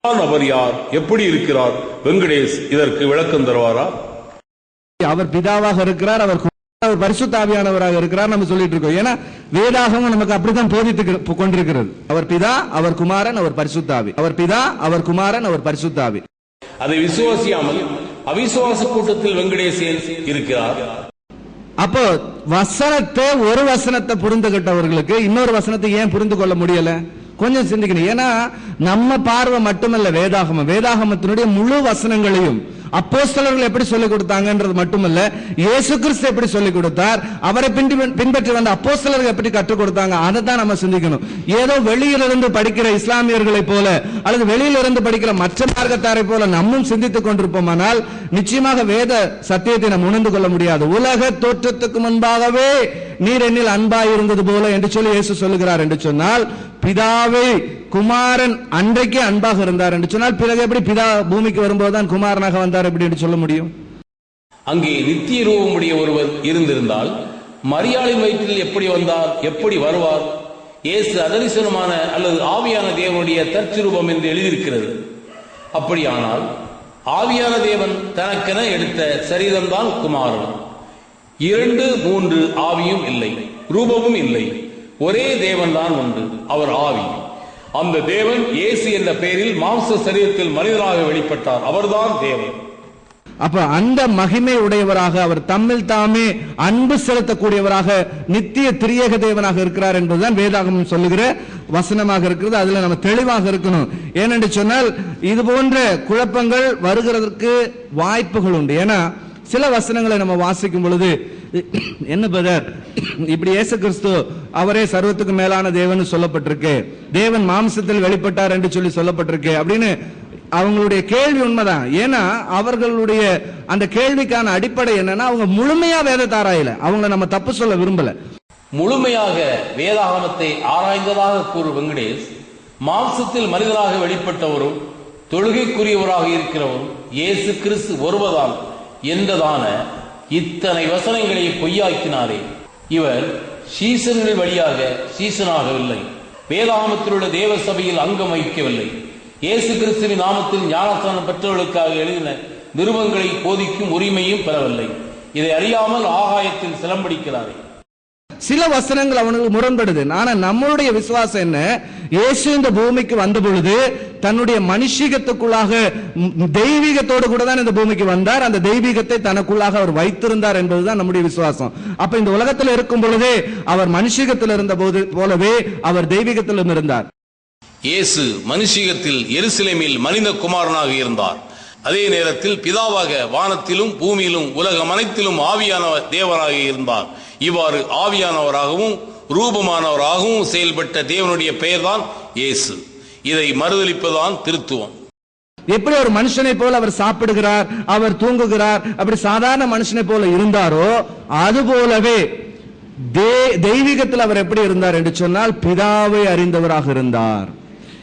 அவர் யார், எப்படி இருக்கிறார்? வெங்கடேஷ் இதற்கு விளக்கம் தருவாரா? அவர் பிதாவாக இருக்கிறார், அவர் பரிசுத்த ஆவியானவராக இருக்கிறார் நம்ம சொல்லிட்டு இருக்கோம். ஏன்னா வேதாகமம் நமக்கு அப்படித்தான் போதித்து கொண்டிருக்கிறது. அவர் பிதா, அவர் குமாரன், அவர் பரிசுத்த ஆவி. அவர் பிதா, அவர் குமாரன், அவர் பரிசுத்த ஆவி. அதை விசுவாசியாமல் அவிசுவாச கூட்டத்தில் வெங்கடேஷ் இருக்கிறார். அப்போ வசனத்தை, ஒரு வசனத்தை புரிந்துகிட்டவர்களுக்கு இன்னொரு வசனத்தை ஏன் புரிந்து கொள்ள முடியல? கொஞ்சம் சிந்திக்கணும். ஏன்னா நம்ம பார்வை மட்டுமல்ல வேதாகமத்தினுடைய முழு வசனங்களையும் அப்போஸ்தலர்கள் எப்படி சொல்லிக் கொடுத்தாங்கன்றது மட்டுமல்ல, இயேசு கிறிஸ்து எப்படி சொல்லிக் கொடுத்தார், அவரை பின்பற்றி வந்த அப்போஸ்தலர்கள் எப்படி கற்றுக் கொடுத்தாங்க, அதை தான் நம்ம சிந்திக்கணும். ஏதோ வெளியிலிருந்து படிக்கிற இஸ்லாமியர்களை போல அல்லது வெளியிலிருந்து படிக்கிற மற்ற மார்க்கத்தாரை போல நம்மும் சிந்தித்துக் கொண்டிருப்போமானால் நிச்சயமாக வேத சத்தியத்தை நாம் உணர்ந்து கொள்ள முடியாது. உலக தோற்றத்துக்கு முன்பாகவே நீர் என்னில் அன்பாய் இருந்தது போல என்று சொல்லி இயேசு சொல்லுகிறார் என்று சொன்னால், பிதாவை குமாரன் அன்றைக்கே அன்பாக இருந்தார் என்று சொன்னால், பிறகு எப்படி பிதா பூமிக்கு வரும்போதுதான் குமாரனாக வந்தார் எப்படி என்று சொல்ல முடியும்? அங்கே நித்திய ரூபமுடைய ஒருவர் இருந்திருந்தால் மரியாளின் வயிற்றில் எப்படி வந்தார், எப்படி வருவார்? இயேசு அதரிசனமான அல்லது ஆவியான தேவனுடைய தற்சுரூபம் என்று எழுதியிருக்கிறது. அப்படியானால் ஆவியான தேவன் தனக்கென எடுத்த சரீரம்தான் குமாரன். 2, 3 ஆவியும் இல்லை, ரூபமும் இல்லை, ஒரே தேவன் தான் உண்டு, அவர் ஆவி. அந்த தேவன் இயேசு என்ற பெயரில் மாம்ச சரீரத்தில் மனிதனாக வெளிப்பட்டார். அவர்தான் தேவன். அப்ப அந்த மகிமை உடையவராக, அவர் தம்மில் தாமே அன்பு செலுத்தக்கூடியவராக நித்திய திரியேக தேவனாக இருக்கிறார் என்பதுதான் வேதாகமம் சொல்லுகிற வசனமாக இருக்கிறது. அதுல நம்ம தெளிவாக இருக்கணும். ஏனென்று சொன்னால் இது போன்ற குழப்பங்கள் வருகிறதற்கு வாய்ப்புகள் உண்டு. ஏன்னா சில வசனங்களை நம்ம வாசிக்கும் பொழுது, என்ன பிரதர் இப்படி இயேசு கிறிஸ்து அவரே சர்வத்துக்கு மேலான தேவன் சொல்லப்பட்டிருக்கு, தேவன் மாம்சத்தில் வெளிப்பட்டார் என்று சொல்லி சொல்லப்பட்டிருக்கு அப்படின்னு அவங்களுடைய கேள்வி உண்மைதான். ஏன்னா அவர்களுடைய அந்த கேள்விக்கான அடிப்படை என்னன்னா, அவங்க முழுமையா வேதத்தை ஆராயல. அவங்கள நம்ம தப்பு சொல்ல விரும்பல. முழுமையாக வேதாகமத்தை ஆராய்ந்ததாக கூறு வெங்கடேஷ், மாம்சத்தில் மனிதனாக வெளிப்பட்டவரும் தொழுகைக்குரியவராக இருக்கிறவரும் இயேசு கிறிஸ்து ஒருவதான் என்றதான இத்தனை வசனங்களை பொய்யாக்கினாரே. இவர் சீசன்கள் வழியாக சீசனாகவில்லை, வேதாகமத்தில் உள்ள தேவ சபையில் அங்கம் வகிக்கவில்லை, இயேசு கிறிஸ்துவின் நாமத்தில் ஞானஸ்தானம் பெற்றவர்களுக்காக எழுதின நிருபங்களை போதிக்கும் உரிமையும் பெறவில்லை. இதை அறியாமல் ஆகாயத்தில் சிலம்படிக்கிறாரே. சில வசனங்கள் அவனுக்கு முரண்படுது. ஆனா நம்மளுடைய விசுவாசம் என்ன? இயேசு இந்த பூமிக்கு வந்த பொழுது தன்னுடைய மனுஷீகத்துக்குள்ளாக தெய்வீகத்தோடு கூட தான் இந்த பூமிக்கு வந்தார். அந்த தெய்வீகத்தை தனக்குள்ளாக அவர் வைத்திருந்தார் என்பதுதான் நம்முடைய விசுவாசம். அப்ப இந்த உலகத்தில் இருக்கும் பொழுதே அவர் மனுஷீகத்தில் இருந்த போது போலவே அவர் தெய்வீகத்திலும் இருந்தார். இயேசு மனுஷீகத்தில் எருசலேமில் மனித குமாரனாக இருந்தார். அதே நேரத்தில் பிதாவாக வானத்திலும் பூமியிலும் உலகம் அனைத்திலும் ஆவியான தேவனாக இருந்தார். இவ்வாறு ஆவியானவராகவும் ரூபமானவராகவும் செயல்பட்ட தேவனுடைய பெயர்தான் இயேசு. இதை மறுதலிப்பதுதான் திருத்துவம். எப்படி ஒரு மனுஷனை போல அவர் சாப்பிடுகிறார், அவர் தூங்குகிறார், அப்படி சாதாரண மனுஷனை போல இருந்தாரோ அது போலவே தெய்வீகத்தில் அவர் எப்படி இருந்தார் என்று சொன்னால் பிதாவை அறிந்தவராக இருந்தார்.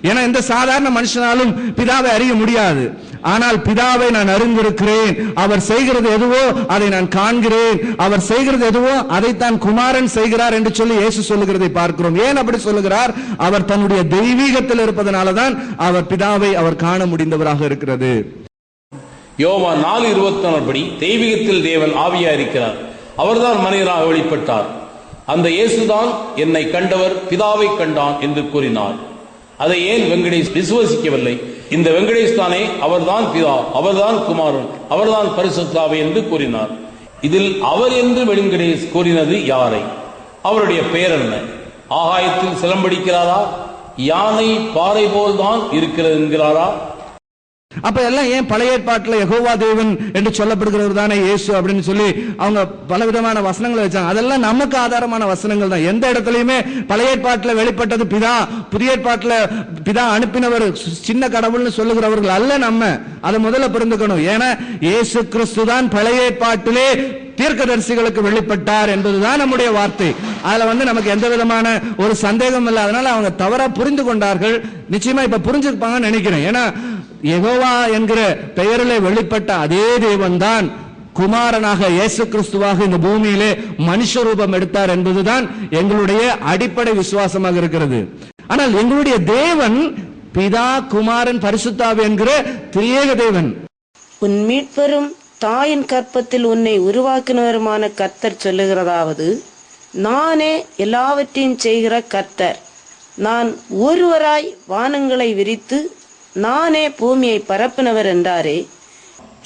ஏன்னா இந்த சாதாரண மனுஷனாலும் பிதாவை அறிய முடியாது. ஆனால் பிதாவை நான் அறிந்திருக்கிறேன், அவர் செய்கிறது எதுவோ அதை நான் காண்கிறேன், அவர் செய்கிறது எதுவோ அதைத்தான் குமாரன் செய்கிறார் என்று சொல்லி இயேசு சொல்லுகிறதை பார்க்கிறோம். ஏன் அப்படி சொல்லுகிறார்? அவர் தன்னுடைய தெய்வீகத்தில் இருப்பதனாலதான் அவர் பிதாவை அவர் காண முடிந்தவராக இருக்கிறது. யோவான் 4:21 படி தெய்வீகத்தில் தேவன் ஆவியா இருக்கிறார், அவர்தான் மனிதனாக வெளிப்பட்டார். அந்த இயேசுதான் என்னை கண்டவர் பிதாவை கண்டான் என்று கூறினார். அதை ஏன் வெங்கடேஷ் விசுவசிக்கவில்லை? இந்த வெங்கடேஷ் தானே அவர்தான் பிதா, அவர்தான் குமாரன், அவர்தான் பரிசுத்தாவி என்று கூறினார். இதில் அவர் என்று வெங்கடேஷ் கூறினது யாரை? அவருடைய பெயர் என்ன? ஆகாயத்தில் சிலம்படிக்கிறாரா? யானை பாறை போல் தான் இருக்கிறது என்கிறாரா? அப்ப எல்லாம் ஏன் பழைய ஏற்பாட்டில் யெகோவா தேவன் என்று சொல்லப்படுகிறவர் தானே இயேசு அப்படின்னு சொல்லி அவங்க பலவிதமான வசனங்களை வச்சாங்க. அதெல்லாம் நமக்கு ஆதாரமான வசனங்கள் தான். எந்த இடத்துலயுமே பழைய ஏற்பாட்டில் வெளிப்பட்டது பிதா, புதிய ஏற்பாட்டில் பிதா அனுப்பினவர் சின்ன கடவுள்னு சொல்லுகிறவர்கள் அல்ல. நம்ம அதை முதல்ல புரிந்துக்கணும். ஏன்னா இயேசு கிறிஸ்து தான் பழைய ஏற்பாட்டிலே தீர்க்கதரிசிகளுக்கு வெளிப்பட்டார் என்பதுதான் நம்முடைய வார்த்தை. அதுல நமக்கு எந்த விதமான ஒரு சந்தேகம் இல்லை. அதனால அவங்க தவறா புரிந்து கொண்டார்கள். நிச்சயமா இப்ப புரிஞ்சிருப்பாங்கன்னு நினைக்கிறேன். ஏன்னா யெகோவா என்கிற பெயரிலே வெளிப்பட்ட அதே தேவன் தான் குமாரனாக இயேசு கிறிஸ்துவாக இந்த பூமியிலே மனுஷ ரூபம் எடுத்தார் என்பதுதான் எங்களுடைய அடிப்படை விசுவாசமாக இருக்கிறது. ஆனால் எங்களுடைய தேவன் பிதா, குமாரன், பரிசுத்தாவி என்கிற திரியேக தேவன். உன் மீட்பெரும் தாயின் கற்பத்தில் உன்னை உருவாக்கினவருமான கர்த்தர் சொல்லுகிறதாவது, நானே எல்லாவற்றையும் செய்கிற கர்த்தர். நான் ஒருவராய் வானங்களை விரித்து நானே பூமியை பரப்பினவர் என்றாரே.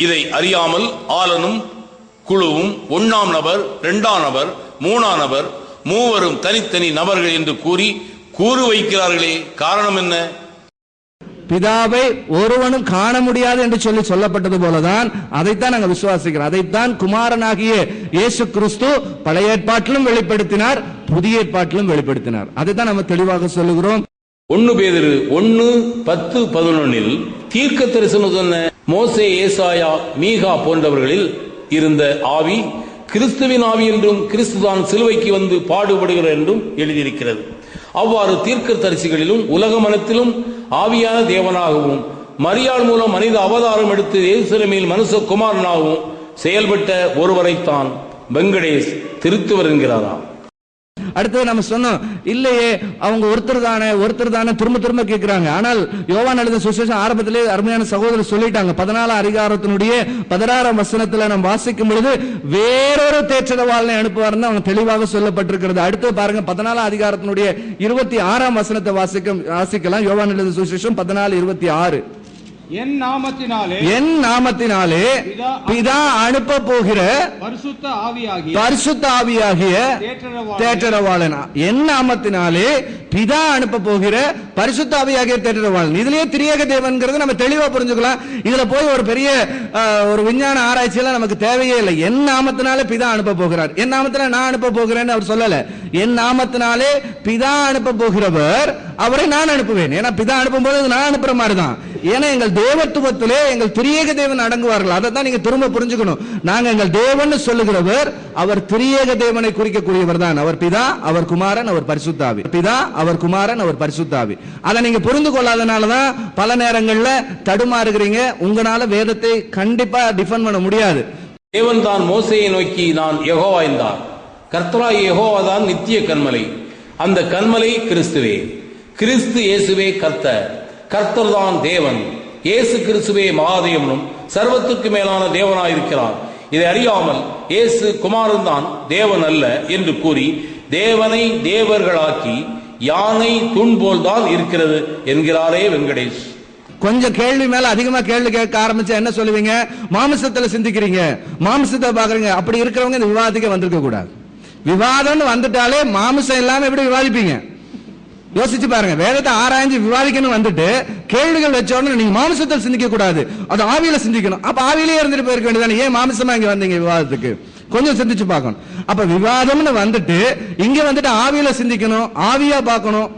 இதை அறியாமல் ஆளனும் குழுவும் 1ஆம் நபர், 2ஆம் நபர், 3ஆம் நபர், மூவரும் தனித்தனி நபர்கள் என்று கூறு வைக்கிறார்களே, காரணம் என்ன? பிதாவை ஒருவனும் காண முடியாது என்று சொல்லப்பட்டது போலதான் அதைத்தான் நாங்கள் விசுவாசிக்கிறோம். அதைத்தான் குமாரனாகிய இயேசு கிறிஸ்து பழைய ஏற்பாட்டிலும் வெளிப்படுத்தினார், புதிய ஏற்பாட்டிலும் வெளிப்படுத்தினார். அதைத்தான் நம்ம தெளிவாக சொல்லுகிறோம். 1 பேதுரு 1:10-11 தீர்க்க தரிசனம் சொன்ன மோசே, ஏசாயா, மீகா போன்றவர்களில் இருந்த ஆவி கிறிஸ்துவின் ஆவி என்றும் கிறிஸ்துதான் சிலுவைக்கு வந்து பாடுபடுகிறார் என்றும் எழுதியிருக்கிறது. அவ்வாறு தீர்க்க தரிசிகளிலும் உலக மனத்திலும் ஆவியான தேவனாகவும் மரியாள் மூலம் மனித அவதாரம் எடுத்து எருசலேமில் மனுஷகுமாரனாகவும் செயல்பட்ட ஒருவரைத்தான் வெங்கடேஷ் திருத்துவர் என்கிறாராம். அடுத்தது நம்ம சொன்னோம், இல்லையே அவங்க ஒருத்தர் தானே திரும்ப கேட்கிறாங்க. ஆனால் யோவான் எழுதின சுவிசேஷம் ஆரம்பத்திலே அருமையான சகோதரர் சொல்லிட்டாங்க. 14 அதிகாரத்தினுடைய 16ஆம் வசனத்துல நம்ம வாசிக்கும் பொழுது வேறொரு தேற்றரவாளனை அனுப்புவார்னு அவங்க தெளிவாக சொல்லப்பட்டிருக்கிறது. அடுத்து பாருங்க, 14 அதிகாரத்தினுடைய 26ஆம் வசனத்தை வாசிக்கலாம். யோவான் எழுதின சுவிசேஷம் 14:26. என் நாமத்தினாலே பிதா அனுப்ப போகிற பரிசுத்த ஆவியாகிய தேற்றரவாளன். என் நாமத்தினாலே பிதா அனுப்ப போகிற பரிசுத்த ஆவியாகிய தேற்றரவாளன். இதுலயே திரியேக தேவன்கிறது நம்ம தெளிவா புரிஞ்சுக்கலாம். இதுல போய் ஒரு பெரிய ஒரு விஞ்ஞான ஆராய்ச்சியெல்லாம் நமக்கு தேவையே இல்லை. என் நாமத்தினாலே பிதா அனுப்ப போகிறார். என் நாமத்தினால நான் அனுப்ப போகிறேன்னு அவர் சொல்லல. என் நாமத்தினாலே பிதா அனுப்ப போகிறவர், அவரை நான் அனுப்புவேன். ஏன்னா பிதா அனுப்பும் போது நான் அனுப்புற மாதிரி தான். ஏன்னா எங்கள் தேவத்துவத்திலே எங்கள் திரியேக தேவன் அடங்குவார்கள். அதை தான் நீங்க திரும்ப புரிஞ்சுக்கணும். நாங்க எங்கள் தேவன் சொல்லுகிறவர், அவர் திரியேக தேவனை குறிக்கக்கூடியவர் தான். அவர் பிதா, அவர் குமாரன், அவர் பரிசுத்தாவி. பிதா, அவர் குமாரன், அவர் பரிசுத்தாவி. அதை நீங்க புரிந்து கொள்ளாதனாலதான் பல நேரங்கள்ல தடுமாறுகிறீங்க. உங்களால வேதத்தை கண்டிப்பா டிஃபெண்ட் பண்ண முடியாது. தேவன் தான் மோசேயை நோக்கி, நான் யெகோவா என்றார். கர்த்தராகிய யெகோவா தான் நித்திய கன்மலை. அந்த கன்மலை கிறிஸ்துவே. கிறிஸ்து இயேசுவே கர்த்தர். கர்த்தர் தான் தேவன். இயேசு கிறிஸ்துவே மகாதேவனும் சர்வத்துக்கு மேலான தேவனாயிருக்கிறார். இதை அறியாமல் இயேசு குமாரன் தான் தேவன் அல்ல என்று கூறி தேவனை தேவர்களாக்கி யானை தூண் போல் தான் இருக்கிறது என்கிறாரே வெங்கடேஷ். கொஞ்சம் கேள்வி மேல அதிகமா கேள்வி கேட்க ஆரம்பிச்சா என்ன சொல்லுவீங்க? மாமிசத்துல சிந்திக்கிறீங்க, மாமிசத்தை பாக்குறீங்க. அப்படி இருக்கிறவங்க இந்த விவாதத்துக்கு வந்திருக்க கூடாது. விவாதம்னு வந்துட்டாலே மாமிசம் இல்லாம எப்படி விவாதிப்பீங்க? யோசிச்சு பாருங்க. வேதத்தை ஆராய்ஞ்சு விவாதிக்கணும் வந்துட்டு கேள்விகள் வச்ச உடனே நீங்க மாமிசத்தில் சிந்திக்க கூடாது, அது ஆவியில சிந்திக்கணும். அப்ப ஆவியிலே இருந்துட்டு போயிருக்க வேண்டியதானே? ஏன் மாமிசமா இங்க வந்தீங்க விவாதத்துக்கு? கொஞ்சம் சிந்திச்சு பார்க்கணும். அப்ப விவாதம்னு வந்துட்டு இங்க வந்துட்டு ஆவியில சிந்திக்கணும், ஆவியா பார்க்கணும்,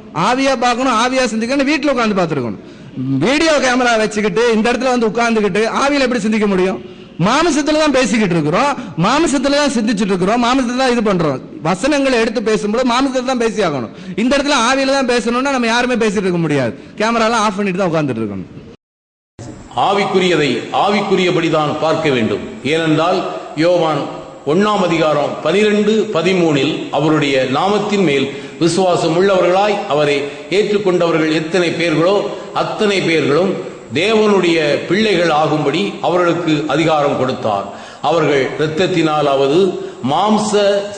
ஆவியா சிந்திக்கணும். வீட்டுல உட்கார்ந்து பார்த்துருக்கணும். வீடியோ கேமரா வச்சுக்கிட்டு இந்த இடத்துல வந்து உட்கார்ந்துக்கிட்டு ஆவியில எப்படி சிந்திக்க முடியும்? மாமிசத்துல தான் பேசிக்கிட்டு இருக்கிறோம், மாமிசத்துல தான் சிந்திச்சுட்டு இருக்கிறோம், மாமிசத்துல தான் இது பண்றோம். வசனங்களை எடுத்து பேசும்போது மாமிசத்துல தான் பேசி ஆகணும். இந்த இடத்துல ஆவியில தான் பேசணும்னா நம்ம யாருமே பேசிட்டு இருக்க முடியாது. கேமரா எல்லாம் ஆஃப் பண்ணிட்டு தான் உட்கார்ந்துட்டு இருக்கணும். ஆவிக்குரியதை ஆவிக்குரியபடிதான் பார்க்க வேண்டும். ஏனென்றால் யோவான் 1ஆம் அதிகாரம் 12-13 அவருடைய நாமத்தின் மேல் விசுவாசம் உள்ளவர்களாய் அவரை ஏற்றுக்கொண்டவர்கள் எத்தனை பேர்களோ அத்தனை பேர்களும் தேவனுடைய பிள்ளைகள் ஆகும்படி அவர்களுக்கு அதிகாரம் கொடுத்தார். அவர்கள் இரத்தத்தினாலாவது மாம்ச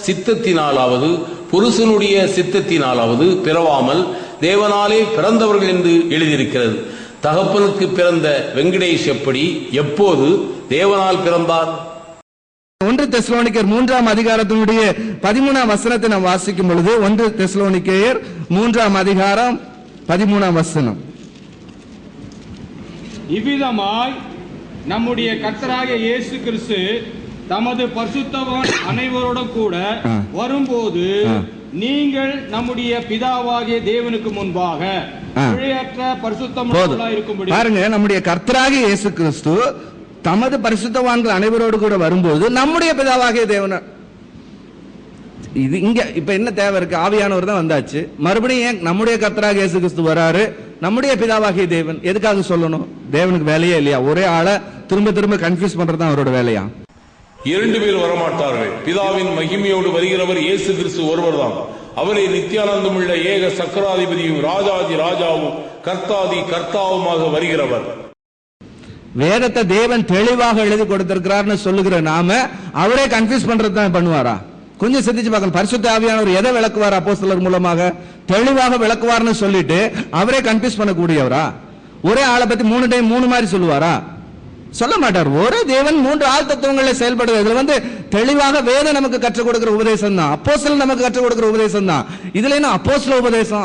சித்தத்தினாலாவது புருஷனுடைய சித்தத்தினாலாவது பிறவாமல் தேவனாலே பிறந்தவர்கள் என்று எழுதியிருக்கிறது. தகப்பனுக்கு பிறந்த வெங்கடேஷ் எப்படி எப்போது தேவனால் பிறந்தார்? 1 தெசலோனிக்கேயர் 3ஆம் அதிகாரத்தினுடைய 13ஆம் வசனத்தை நாம் வாசிக்கும் பொழுது 1 தெசலோனிக்கேயர் 3ஆம் அதிகாரம் 13ஆம் வசனம். இவ்விதமாய் நம்முடைய கர்த்தராகிய இயேசு கிறிஸ்து தமது பரிசுத்தவான் அனைவரோடும் கூட வரும்போது நீங்கள் நம்முடைய பிதாவாகிய தேவனுக்கு முன்பாக பிழையற்ற பரிசுத்தமுள்ளவர்களாய் இருக்கும்படி. பாருங்க, நம்முடைய கர்த்தராகிய இயேசு கிறிஸ்து தமது பரிசுத்தவான்கள் அனைவரோடு கூட வரும்போது நம்முடைய பிதாவாகிய தேவன். இது இங்க இப்ப என்ன தேவை இருக்கு? ஆவியானவர் தான் வந்தாச்சு. மறுபடியும் ஏன் நம்முடைய கர்த்தராகிய இயேசு கிறிஸ்து வராரு? நம்முடைய பிதாவாகிய தேவன் எதுக்காக சொல்லணும்? தேவனுக்கு வேலையே இல்லையா? ஒரே ஆளை திரும்ப கன்ஃபியூஸ் பண்றதுதான் அவரோட வேலையா? 2 பேர் வரமாட்டார்கள். பிதாவின் மகிமையோடு வருகிறவர் இயேசு கிறிஸ்து ஒருவர் தான். அவரை நித்தியானந்தமுள்ள ஏக சக்கராதிபதியும் ராஜாதி ராஜாவும் கர்த்தாதி கர்த்தாவுமாக வருகிறவர். வேதத்தை தேவன் தெளிவாக எழுதி கொடுத்திருக்கிறார்னு சொல்லுகிற நாம அவரே கன்ஃபியூஸ் பண்றது தான் பண்ணுவாரா? கொஞ்சம் சிந்திச்சு பார்க்கணும். பரிசுத்த ஆவியானவர் எதை விளக்குவார்? அப்போஸ்தலர் மூலமாக தெளிவாக விளக்குவார்னு சொல்லிட்டு அவரே கன்ஃபியூஸ் பண்ணக்கூடியவரா? ஒரே ஆளை பத்தி 3 டைம் 3 மாதிரி சொல்லுவாரா? சொல்ல மாட்டார். ஒரே தேவன் 3 ஆள் தத்துவங்களில் செயல்படுது. இதுல தெளிவாக வேதம் நமக்கு கற்றுக் கொடுக்கிற உபதேசம் தான், அப்போஸ்தலர் நமக்கு கற்றுக் கொடுக்கிற உபதேசம் தான். இதுல என்ன அப்போஸ்தல உபதேசம்?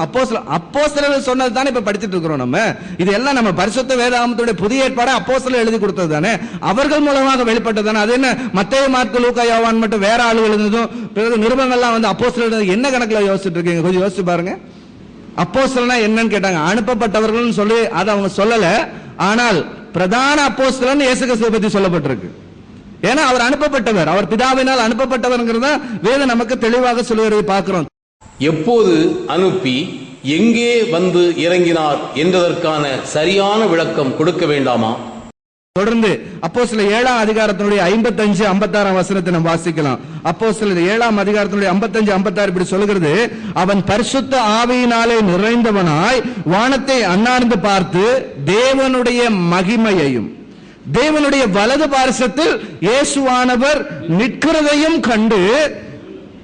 அப்போஸ்தலர் சொன்னது தானே இப்ப படிச்சுட்டு இருக்கிறோம் நம்ம. இது எல்லாம் நம்ம பரிசுத்த வேதாகமத்துடைய புதிய ஏற்பாடு அப்போஸ்தலர் எழுதி கொடுத்தது தானே, அவர்கள் மூலமாக வெளிப்பட்டது தானே. அது என்ன மத்தேயு, மார்க்கு, லூக்கா, யோவான் மட்டும் வேற ஆளுகள் எழுதுனதும் பிறகு நிருபங்கள்லாம் அப்போஸ்தலர் என்ன கணக்குல யோசிச்சுட்டு இருக்கீங்க? கொஞ்சம் யோசிச்சு பாருங்க. அப்போஸ்தலனா என்னன்னு கேட்டாங்க. அனுப்பப்பட்டவர்கள் சொல்லி அதை அவங்க சொல்லல. ஆனால் பிரதான அப்போஸ்தலன் இயேசு கிறிஸ்துவை பத்தி சொல்லப்பட்டிருக்கு. ஏன்னா அவர் அனுப்பப்பட்டவர், அவர் பிதாவினால் அனுப்பப்பட்டவர்ங்கிறத வேதம் நமக்கு தெளிவாக சொல்லுவதை பார்க்கிறோம். எப்போது அனுப்பி எங்கே வந்து இறங்கினார் என்பதற்கான சரியான விளக்கம் கொடுக்க வேண்டாமா? தொடர்ந்து அப்போஸ்தலர் 7ஆம் அதிகாரத்தினுடைய 55, 56 வசனத்தை நாம் வாசிக்கலாம். அப்போஸ்தலர் 7ஆம் அதிகாரத்தினுடைய 55, 56 இப்படி சொல்லுகிறது. அவன் பரிசுத்த ஆவியினாலே நிறைந்தவனாய் வானத்தை அண்ணார்ந்து பார்த்து தேவனுடைய மகிமையையும் தேவனுடைய வலது பார்சத்தில் இயேசுவானவர் நிற்கிறதையும் கண்டு,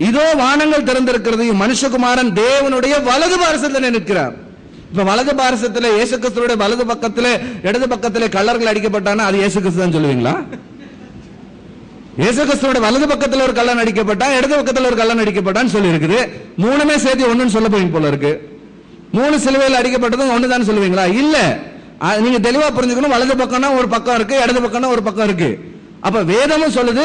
இதோ வானங்கள் திறந்திருக்கிறதையும் மனுஷகுமாரன் தேவனுடைய வலது பார்சத்தில் நிற்கிறார். இப்ப வலது பாரசத்துல இயேசு கிறிஸ்துவோட வலது பக்கத்துல இடது பக்கத்துல கல்லர்கள் அடிக்கப்பட்டானா அது இயேசு கிறிஸ்து தான் சொல்லுவீங்களா? இயேசு கிறிஸ்துவோட வலது பக்கத்துல ஒரு கல்லன் அடிக்கப்பட்டான், இடது பக்கத்துல ஒரு கல்லன் அடிக்கப்பட்டான்னு சொல்லி இருக்குது. 3மே சேர்த்து ஒண்ணுன்னு சொல்ல போய் போல இருக்கு. 3 சிலுவையில் அடிக்கப்பட்டதும் ஒண்ணுதான் சொல்லுவீங்களா? இல்ல, நீங்க தெளிவா புரிஞ்சுக்கணும். வலது பக்கம்னா ஒரு பக்கம் இருக்கு, இடது பக்கம்னா ஒரு பக்கம் இருக்கு. அப்ப வேதமும் சொல்லுது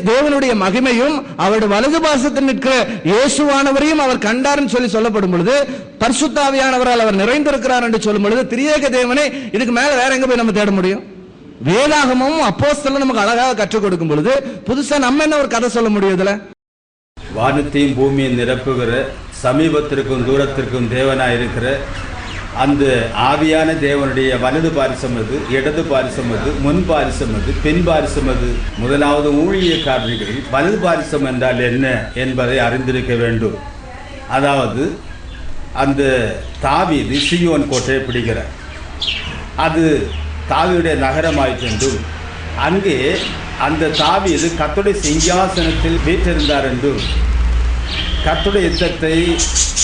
தேவனுடைய மகிமையும் அவருடைய வலது பாசத்தில் நிற்கிற இயேசுவானவரையும் அவர் கண்டார்னு சொல்லப்படும் பொழுது, பரிசுத்த ஆவியானவரால் அவர் நிறைந்திருக்கிறார் என்று சொல்லும் பொழுது, திரியேக தேவனை இதுக்கு மேல வேற எங்க போய் நம்ம தேட முடியும்? வேதாகமும் அப்போஸ்தலரும் நமக்கு அழகாக கற்றுக் கொடுக்கும் பொழுது புதுசா நம்ம என்ன ஒரு கதை சொல்ல முடியுதுல? வானத்தையும் பூமியை நிரப்புகிற சமீபத்திற்கும் தூரத்திற்கும் தேவனாய் இருக்கிற அந்த ஆவியான தேவனுடைய வலது பாரிசம் அது, இடது பாரிசம் அது, முன் பாரிசம் அது, பின் பாரிசம் அது. முதலாவது ஊழியக்காரர்களில் வலது பாரிசம் என்றால் என்ன என்பதை அறிந்திருக்க வேண்டும். அதாவது அந்த தாவீது சீயோன் கோட்டையை பிடிக்கிறார். அது தாவீதுடைய நகரமாயிற்றென்றும் அங்கே அந்த தாவீது கர்த்தருடைய சிங்காசனத்தில் வீற்றிருந்தார் என்றும் கர்த்தருடைய யுத்தத்தை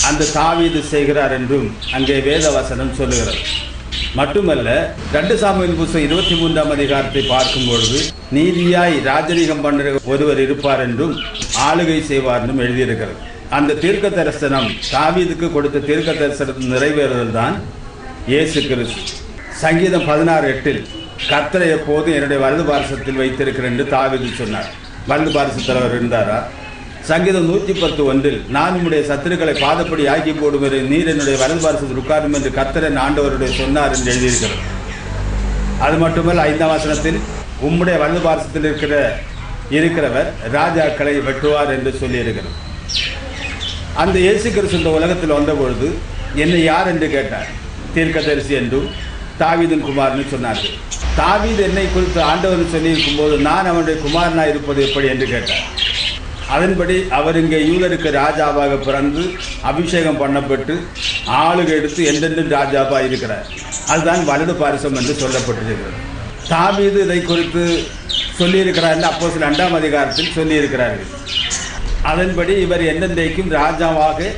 அந்த தாவீது செய்கிறார் என்றும் அங்கே வேதவசனம் சொல்லுகிறது. மட்டுமல்ல, 2 சாமுவேல் புத்தகம் 23ஆம் அதிகாரத்தை பார்க்கும் பொழுது நீதியாய் ராஜரீகம் பண்ணுற ஒருவர் இருப்பார் என்றும் ஆளுகை செய்வார் என்றும் எழுதியிருக்கிறது. அந்த தீர்க்க தரிசனம் தாவீதுக்கு கொடுத்த தீர்க்க தரிசனம் நிறைவேறுதல் தான் இயேசு கிறிஸ்து. சங்கீதம் 16:8 கர்த்தரை எப்போதும் என்னுடைய வலது பாரசத்தில் வைத்திருக்கிறேன் என்று தாவீது சொன்னார். வலது பாரசத்தில் அவர் இருந்தாரா? சங்கீதம் 110:1 நான் உம்முடைய சத்துருக்களை பாதப்படி ஆக்கி போடுவதை நீர் என்னுடைய வலது பாரசத்தில் உட்காரும் என்று கர்த்தரின் ஆண்டவருடைய சொன்னார் என்று எழுதியிருக்கிறது. அது மட்டுமல்ல, 5ஆம் வசனத்தில் உம்முடைய வலது பாரசத்தில் இருக்கிறவர் ராஜாக்களை வெட்டுவார் என்று சொல்லியிருக்கிறது. அந்த இயேசு கிறிஸ்து இந்த உலகத்தில் வந்தபொழுது என்னை யார் என்று கேட்டார். தீர்க்கதரிசி என்றும் தாவீதின் குமார்னு சொன்னார்கள். தாவீது என்னை குறித்து ஆண்டவர் சொல்லியிருக்கும் போது நான் அவனுடைய குமாரனாக இருப்பது எப்படி என்று கேட்டார். அதன்படி அவர் இங்கே யூதருக்கு ராஜாவாக பிறந்து அபிஷேகம் பண்ணப்பட்டு ஆளுகை எடுத்து என்றென்றும் ராஜாவாக இருக்கிறார். அதுதான் வலது பாரிசம் என்று சொல்லப்பட்டிருக்கிறது. தாவீது இதை குறித்து சொல்லியிருக்கிறார் என்று அப்போஸ்தலர் 2ஆம் அதிகாரத்தில் சொல்லியிருக்கிறார்கள். அதன்படி இவர் என்றென்றைக்கும் ராஜாவாக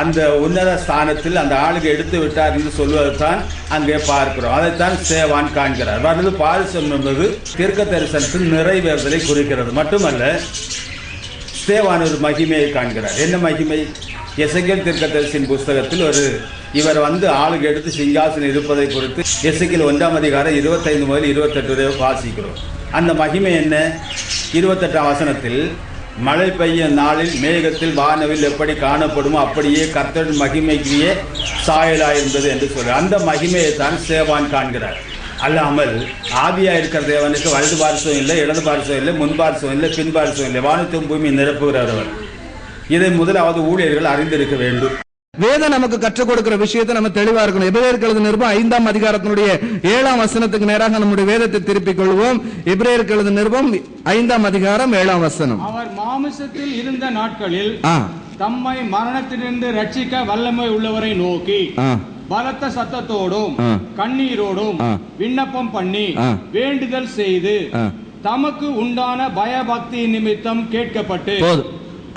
அந்த உன்னத ஸ்தானத்தில் அந்த ஆளுகை எடுத்து விட்டார் என்று சொல்வதைத்தான் அங்கே பார்க்கிறோம். அதைத்தான் சேவான் காண்கிறார். வலது பாரிசம் என்பது தீர்க்க தரிசனத்தின் நிறைவேறுதலை குறிக்கிறது. மட்டுமல்ல, சேவான் ஒரு மகிமையை காண்கிறார். என்ன மகிமை? எசேக்கியேல் தீர்க்கதரிசியின் புஸ்தகத்தில் இவர் வந்து ஆளுகை எடுத்து சிங்காசனம் இருப்பதை குறித்து எசேக்கியேல் 1ஆம் அதிகாரம் 25 முதல் 28 வரை வாசிக்கிறோம். அந்த மகிமை என்ன? 28ஆம் வசனத்தில் மழை பெய்யும் நாளில் மேகத்தில் வானவில் எப்படி காணப்படுமோ அப்படியே கர்த்தரின் மகிமைக்குரிய சாயலாயிருந்தது என்று சொல்றார். அந்த மகிமையை தான் சேவான் காண்கிறார். அல்லாமல் ஆவியா இருக்கிற தேவனுக்கு வலது பாரிசம் இல்லை, இடது பாரிசம் இல்லை, முன் பாரிசம் இல்லை, பின் பாரிசம் இல்லை, வானத்தையும் பூமியை நிரப்புகிறவர். இதை முதலாவது ஊழியர்கள் அறிந்திருக்க வேண்டும். வேதம் நமக்கு கற்றுக் கொடுக்கிற விஷயத்தை நம்ம தெளிவா இருக்கணும். எபிரேயருக்கு எழுதின நிருபம் 5ஆம் அதிகாரத்தினுடைய 7ஆம் வசனத்துக்கு நேராக நம்முடைய வேதத்தை திருப்பிக் கொள்வோம். எபிரேயருக்கு எழுதின நிருபம் 5ஆம் அதிகாரம் 7ஆம் வசனம். அவர் மாமிசத்தில் இருந்த நாட்களில் தம்மை மரணத்திலிருந்து ரட்சிக்க வல்லமை உள்ளவரை நோக்கி பலத்த சத்தத்தோடும் ஆ. கண்ணீரோடும் ஆ. விண்ணப்பம் பண்ணி ஆ. வேண்டுதல் செய்து ஆ. தமக்கு உண்டான பயபக்தி நிமித்தம் கேட்கப்பட்டு போதும்.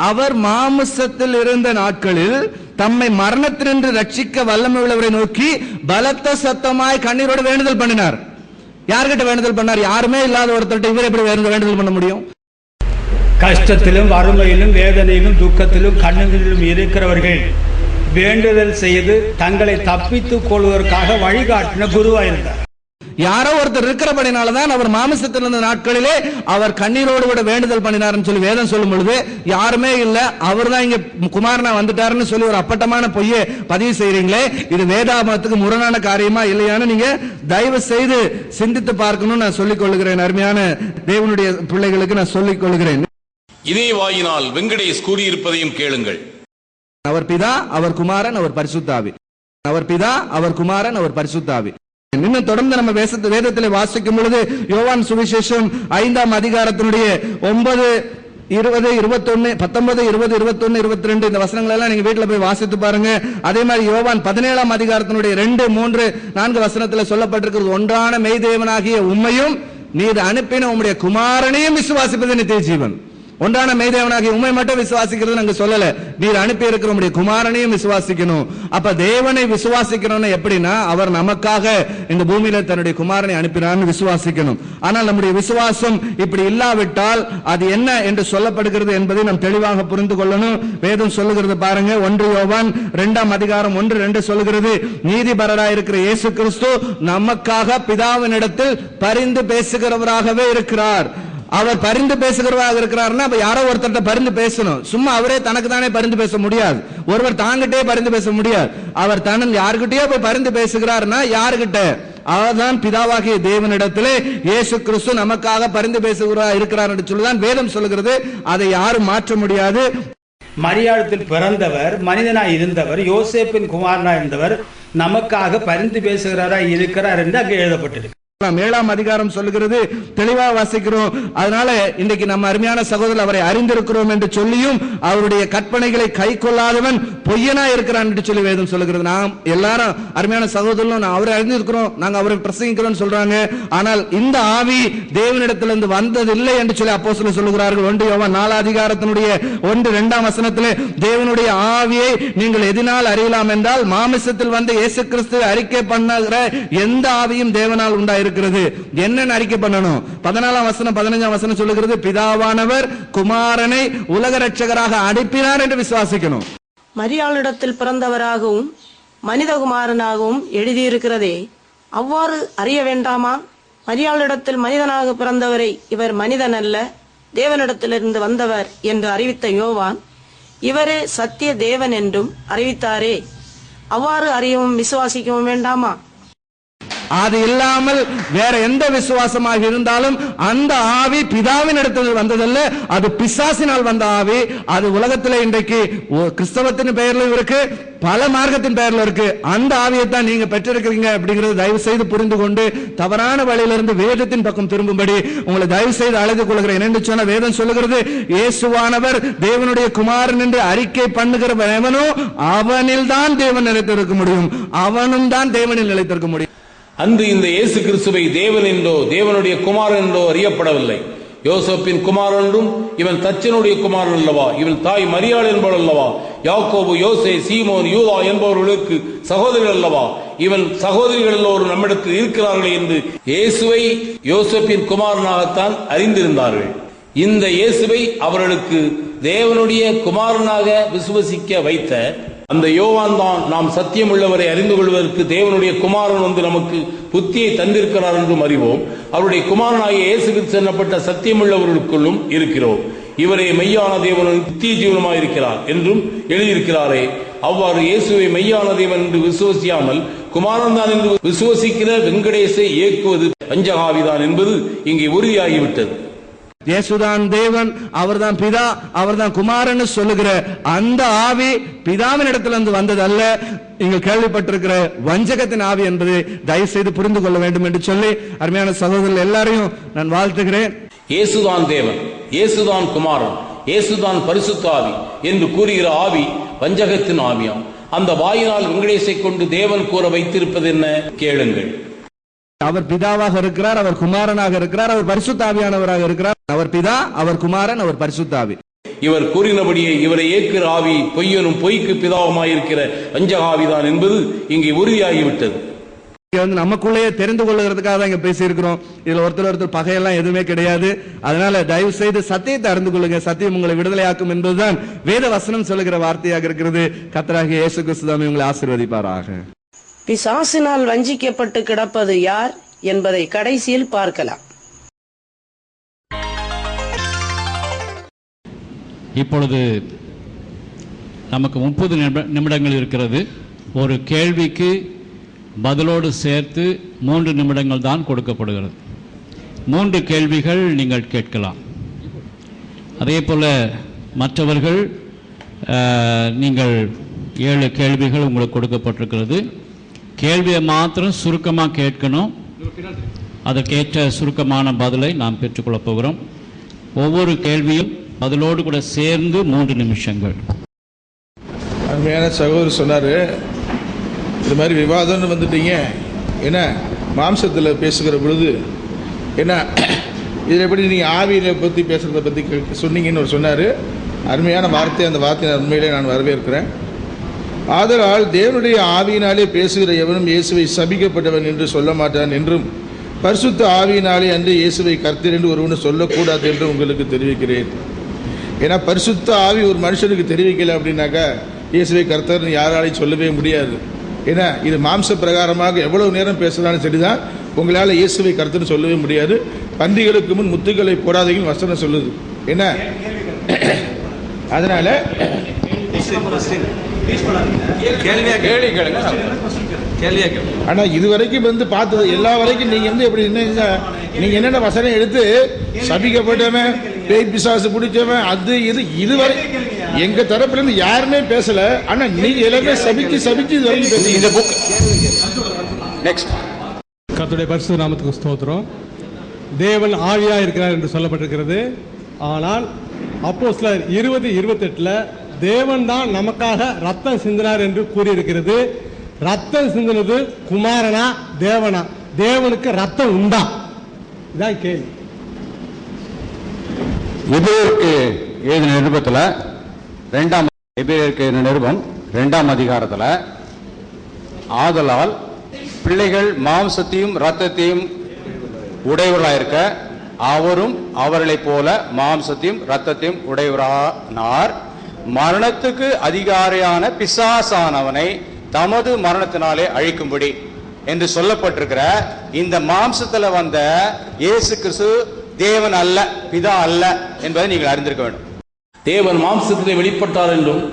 அவர் மாமிசத்தில் இருந்த நாட்களில் தம்மை மரணத்தினின்று ரட்சிக்க வல்லமை உள்ளவரை நோக்கி பலத்த சத்தமாய் கண்ணீரோடு வேண்டுதல் பண்ணினார். யார்கிட்ட வேண்டுதல் பண்ணார்? யாருமே இல்லாத ஒருத்தர் இவர் எப்படி வேண்டுதல் பண்ண முடியும்? கஷ்டத்திலும் வறுமையிலும் வேதனையிலும் துக்கத்திலும் கண்ணீரிலும் இருக்கிறவர்கள் வேண்டுதல் செய்து தங்களை தப்பித்துக் கொள்வதற்காக வழிகாட்டின குருவாயிருந்தார். யாரோ ஒருத்தர் இருக்கிறபடினாலதான் அவர் மாமிசத்தில் இருந்த நாட்களிலே அவர் கண்ணீரோடு கூட வேண்டுதல் பண்ணினார்னு சொல்லி வேதம் சொல்லும் பொழுது யாருமே இல்ல, அவர் தான் இங்க குமாரனா வந்துட்டாருன்னு சொல்லி ஒரு அப்பட்டமான பொய்யை பதிவு செய்றீங்களே, இது வேதாகமத்துக்கு முரணான காரியமா இல்லையான்னு நீங்க தயவு செய்து சிந்தித்து பார்க்கணும்னு நான் சொல்லிக் கொள்கிறேன். அருமையான தேவனுடைய பிள்ளைகளுக்கு நான் சொல்லிக் கொள்கிறேன். இதே வாயினால் வெங்கடேஷ் கூறியிருப்பதையும் கேளுங்கள். அவர் பிதா, அவர் குமாரன், அவர் பரிசுத்த ஆவி. அவர் பிதா, அவர் குமாரன், அவர் பரிசுத்த ஆவி. இன்னும் தொடர்ந்து நம்ம வேதத்தில் வாசிக்கும் பொழுது யோவான் சுவிசேஷம் 5ஆம் அதிகாரத்தினுடைய 9, 20, 21, 19, 20, 21, 22 இந்த வசனங்கள் எல்லாம் நீங்க வீட்டுல போய் வாசித்து பாருங்க. அதே மாதிரி யோவான் 17ஆம் அதிகாரத்தினுடைய 2, 3, 4 வசனத்துல சொல்லப்பட்டிருக்கிறது, ஒன்றான மெய்தேவனாகிய உம்மையும் நீர் அனுப்பின உம்முடைய குமாரனையும் விசுவாசிப்பது நித்திய ஜீவன். ஒன்றான மெய்தேவனாகிய உம்மை மட்டும் விசுவாசிக்கிறது நாங்க சொல்லல, நீர் அனுப்பி இருக்கிற உம்முடைய குமாரனையும் விசுவாசிக்கணும். அப்ப தேவனை விசுவாசிக்கணும்னு எப்படின்னா அவர் நமக்காக இந்த பூமியில தன்னுடைய குமாரனை அனுப்பினான்னு விசுவாசிக்கணும். ஆனால் நம்முடைய விசுவாசம் இப்படி இல்லாவிட்டால் அது என்ன என்று சொல்லப்படுகிறது என்பதை நாம் தெளிவாக புரிந்து கொள்ளணும். வேதம் சொல்லுகிறது பாருங்க, 1 யோவான் 2ஆம் அதிகாரம் 1, 2 சொல்லுகிறது, நீதிபரராய் இருக்கிற இயேசு கிறிஸ்து நமக்காக பிதாவினிடத்தில் பரிந்து பேசுகிறவராகவே இருக்கிறார். அவர் பரிந்து பேசுகிறவராக இருக்கிறார்னா அப்ப யாரோ ஒருத்தர் பரிந்து பேசணும். சும்மா அவரே தனக்கு தானே பரிந்து பேச முடியாது. ஒருவர் தாங்கிட்டே பரிந்து பேச முடியாது. அவர் தன் யாருகிட்டயோ போய் பரிந்து பேசுகிறார்னா யாருகிட்ட? அவர்தான் பிதாவாகிய தேவனிடத்திலே இயேசு கிறிஸ்து நமக்காக பரிந்து பேசுகிறவராக இருக்கிறார் என்று சொல்லுதான் வேதம் சொல்லுகிறது. அதை யாரும் மாற்ற முடியாது. மரியாளத்தில் பிறந்தவர், மனிதனாய் இருந்தவர், யோசேப்பின் குமாரனாய் இருந்தவர் நமக்காக பரிந்து பேசுகிறாராய் இருக்கிறார் என்று அங்கே எழுதப்பட்டிருக்கு. 7ஆம் அதிகாரம் சொல்லுகிறது, தெளிவாக வாசிக்கிறோம். அதனால இன்றைக்கு நம்ம அருமையான சகோதரர் அவரை அறிந்திருக்கிறோம் என்று சொல்லியும் அவருடைய கற்பனைகளை கை கொள்ளாதவன் பொய்யனா இருக்கிறான் என்று சொல்லி வேதம் சொல்லுகிறது. நாம் எல்லாரும் அருமையான சகோதரர்களும் அவரை அறிந்திருக்கிறோம், நாங்க அவரை பிரசங்கிக்கிறோம் சொல்றாங்க. ஆனால் இந்த ஆவி தேவனிடத்திலிருந்து வந்ததில்லை என்று சொல்லி அப்போஸ்தலர் சொல்லுகிறார்கள். 1 யோவான் 4 அதிகாரத்தினுடைய 1, 2ஆம் வசனத்திலே தேவனுடைய ஆவியை நீங்கள் எதனால் அறியலாம் என்றால் மாமிசத்தில் வந்து இயேசு கிறிஸ்து அறிக்கை பண்ணுகிற எந்த ஆவியும் தேவனால் உண்டாயிருக்கு. என்ன அறிக்கை பண்ணணும்? 14ஆம் வசனம் 15ஆம் வசனம் சொல்லுகிறது, பிதாவானவர் குமாரனை உலக ரட்சகராக அனுப்பினார் என்று விசுவாசிக்கணும். மரியாளிடத்தில் பிறந்தவராகவும் மனிதகுமாரனாகவும் எழுதியிருக்கிறதே, அவ்வாறு அறிய வேண்டாமா? மரியாளிடத்தில் மனிதனாக பிறந்தவரை இவர் மனிதன் அல்ல, தேவனிடத்திலிருந்து வந்தவர் என்று அறிவித்த யோவான் இவரே சத்திய தேவன் என்றும் அறிவித்தாரே. அவ்வாறு அறியவும் விசுவாசிக்கவும் வேண்டாமா? அது இல்லாமல் வேற எந்த விசுவாசமாக இருந்தாலும் அந்த ஆவி பிதாவின் இடத்தில் வந்ததல்ல, அது பிசாசினால் வந்த ஆவி. அது உலகத்தில் இன்றைக்கு கிறிஸ்தவத்தின் பெயர்ல இருக்கு, பல மார்க்கத்தின் பெயர்ல இருக்கு. அந்த ஆவியை தான் நீங்க பெற்றிருக்கிறீங்க அப்படிங்கிறது தயவு செய்து புரிந்து கொண்டு தவறான வழியிலிருந்து வேதத்தின் பக்கம் திரும்பும்படி உங்களை தயவு செய்து அழைத்து கொள்கிறேன். என்று சொன்ன வேதம் சொல்லுகிறது, இயேசுவானவர் தேவனுடைய குமாரன் என்று அறிக்கை பண்ணுகிறவனோ அவனில் தான் தேவன் நிலைத்திருக்க முடியும், அவனும் தான் தேவனில் நிலைத்திருக்க முடியும். அன்று இந்த இயேசு கிறிஸ்துவை தேவன் என்றோ தேவனுடைய குமாரன் என்றோ அறியப்படவில்லை. யோசப்பின் குமாரன் என்றும் இவன் தச்சனுடைய குமாரன் அல்லவா, இவன் தாய் மரியாள் என்பவள் அல்லவா, யாக்கோபு, யோசே, சீமோன், யூதா என்பவர்களுக்கு சகோதரிகள் அல்லவா, இவன் சகோதரிகள் எல்லோரும் நம்மிடத்தில் இருக்கிறார்கள் என்று இயேசுவை யோசப்பின் குமாரனாகத்தான் அறிந்திருந்தார்கள். இந்த இயேசுவை அவர்களுக்கு தேவனுடைய குமாரனாக விசுவசிக்க வைத்த அந்த யோவான் தான் நாம் சத்தியம் உள்ளவரை அறிந்து கொள்வதற்கு தேவனுடைய குமாரன் வந்து நமக்கு புத்தியை தந்திருக்கிறார் என்றும் அறிவோம். அவருடைய குமாரனாகிய இயேசு கிறிஸ்து என்னப்பட்ட சத்தியம் உள்ளவர்களுக்குள்ளும் இருக்கிறோம். இவரே மெய்யான தேவனும் நித்திய ஜீவனுமாய் இருக்கிறார் என்றும் எழுதியிருக்கிறாரே. அவ்வாறு இயேசுவை மெய்யான தேவன் என்று விசுவசியாமல் குமாரன் தான் என்று விசுவசிக்கிற வெங்கடேசை இயக்குவது பஞ்சகாவிதான் என்பது இங்கே உறுதியாகிவிட்டது. இயேசுதான் தேவன், அவர்தான் பிதா, அவர்தான் குமாரன் சொல்லுகிற அந்த ஆவி பிதாவின் இடத்திலிருந்து வந்தது அல்ல. நீங்கள் கேள்விப்பட்டிருக்கிற வஞ்சகத்தின் ஆவி என்பதை தயவு செய்து புரிந்து கொள்ள வேண்டும் என்று சொல்லி அருமையான சகோதரர்கள் எல்லாரையும் நான் வாழ்த்துகிறேன். இயேசுதான் தேவன், இயேசுதான் குமாரன், இயேசுதான் பரிசுத்த ஆவி என்று கூறுகிற ஆவி வஞ்சகத்தின் ஆவியாம். அந்த வாயினால் வெங்கடேசை கொண்டு தேவன் கூற வைத்திருப்பது என்ன கேளுங்கள். அவர் பிதாவாக இருக்கிறார், அவர் குமாரனாக இருக்கிறார், அவர் பரிசுத்த ஆவியானவராக இருக்கிறார். அவர் பிதா, அவர் குமாரன், அவர் பரிசுத்த ஆவி. இவர் கூறினபடியே இவரை ஏற்கிற ஆவி பொய்யனும் பொய்க்கு பிதாவுமாயிருக்கிற வஞ்சகாவிதான் என்பது இங்கே உறுதியாகிவிட்டது. நமக்குள்ளேயே தெரிந்து கொள்ளுகிறதுக்காக தான் இங்க பேசி இருக்கிறோம். இதுல ஒருத்தர் பகையெல்லாம் எதுவுமே கிடையாது. அதனால தயவு செய்து சத்தியத்தை அறிந்து கொள்ளுங்க. சத்தியம் உங்களை விடுதலையாக்கும் என்பதுதான் வேத வசனம் சொல்லுகிற வார்த்தையாக இருக்கிறது. கர்த்தராகிய இயேசு கிறிஸ்து தாமே உங்களை ஆசீர்வதிப்பாராக. பிசாசினால் வஞ்சிக்கப்பட்டு கிடப்பது யார் என்பதை கடைசியில் பார்க்கலாம். இப்பொழுது நமக்கு 30 நிமிடங்கள் இருக்கிறது. ஒரு கேள்விக்கு பதிலோடு சேர்த்து 3 நிமிடங்கள் தான் கொடுக்கப்படுகிறது. 3 கேள்விகள் நீங்கள் கேட்கலாம். அதே போல் மற்றவர்கள் நீங்கள் 7 கேள்விகள் உங்களுக்கு கொடுக்கப்பட்டிருக்கிறது. கேள்வியை மாத்திரம் சுருக்கமாக கேட்கணும். அதற்கேற்ற சுருக்கமான பதிலை நாம் பெற்றுக்கொள்ளப் போகிறோம். ஒவ்வொரு கேள்வியும் பதிலோடு கூட சேர்ந்து 3 நிமிஷங்கள். அருமையான சகோதரர் சொன்னார், இது மாதிரி விவாதம்னு வந்துட்டீங்க, ஏன்னா மாம்சத்தில் பேசுகிற பொழுது ஏன்னா இதில் எப்படி நீங்கள் ஆவியில் பற்றி பேசுகிறத பற்றி சொன்னீங்கன்னு ஒரு சொன்னார். அருமையான வார்த்தை. அந்த வார்த்தையை உண்மையிலே நான் வரவேற்கிறேன். ஆதலால் தேவனுடைய ஆவியினாலே பேசுகிற எவனும் இயேசுவை சபிக்கப்பட்டவன் என்று சொல்ல மாட்டான் என்றும் பரிசுத்த ஆவியினாலே அன்று இயேசுவை கர்த்தர் என்று ஒருவனு சொல்லக்கூடாது என்று உங்களுக்கு தெரிவிக்கிறேன். ஏன்னா பரிசுத்த ஆவி ஒரு மனுஷனுக்கு தெரிவிக்கலை அப்படின்னாக்கா இயேசுவை கர்த்தர்னு யாராலையும் சொல்லவே முடியாது. ஏன்னா இது மாம்ச பிரகாரமாக எவ்வளவு நேரம் பேசலான்னு சரிதான், உங்களால் இயேசுவை கர்த்தர்னு சொல்லவே முடியாது. பந்திகளுக்கு முன் முத்துக்களை போடாதீங்கன்னு வசனம் சொல்லுது. என்ன அதனால ஆனா இதுவரைக்கும் பார்த்தது எல்லா வரைக்கும் நீங்க எப்படி நீங்க என்னென்ன வசனம் எடுத்து சபிக்கப்பட்டவன், பேய் பிசாசு பிடிச்சவன், அது இதுவரை எங்க தரப்புல இருந்து யாருமே பேசல. ஆனா நீங்க எல்லாமே சபிச்சு இது வரைக்கும் பேசுறீங்க. கர்த்தருடைய பரிசுத்த நாமத்துக்கு ஸ்தோத்திரம். தேவன் ஆவியா இருக்கிறார் என்று சொல்லப்பட்டிருக்கிறது. ஆனால் அப்போஸ்தலர் 20:28 தேவன் தான் நமக்காக ரத்தம் சிந்தினார் என்று கூறியிருக்கிறது. ரத்தம் சிந்தினது குமாரனா தேவனா? தேவனுக்கு ரத்தம் உண்டா? இதான் கேள்வி. எபிரேயருக்கு எழுதின நிருபத்தில் எபிரேயருக்கு எழுதின நிருபம் 2ஆம் அதிகாரத்தில், ஆதலால் பிள்ளைகள் மாம்சத்தையும் இரத்தத்தையும் உடையவர்களாயிருக்க அவரும் அவர்களைப் போல மாம்சத்தையும் இரத்தத்தையும் உடையவரானார். மரணத்துக்கு அதிகாரியான பிசாசானவனை தமது மரணத்தினாலே அழிக்கும்படி என்று சொல்லப்பட்டிருக்கிற இந்த மாம்சத்தில் வந்த இயேசு கிறிஸ்து தேவன் அல்ல, பிதா அல்ல என்பதை நீங்கள் அறிந்திருக்க வேண்டும். தேவன் மாம்சத்திலே வெளிப்பட்டார் என்றும்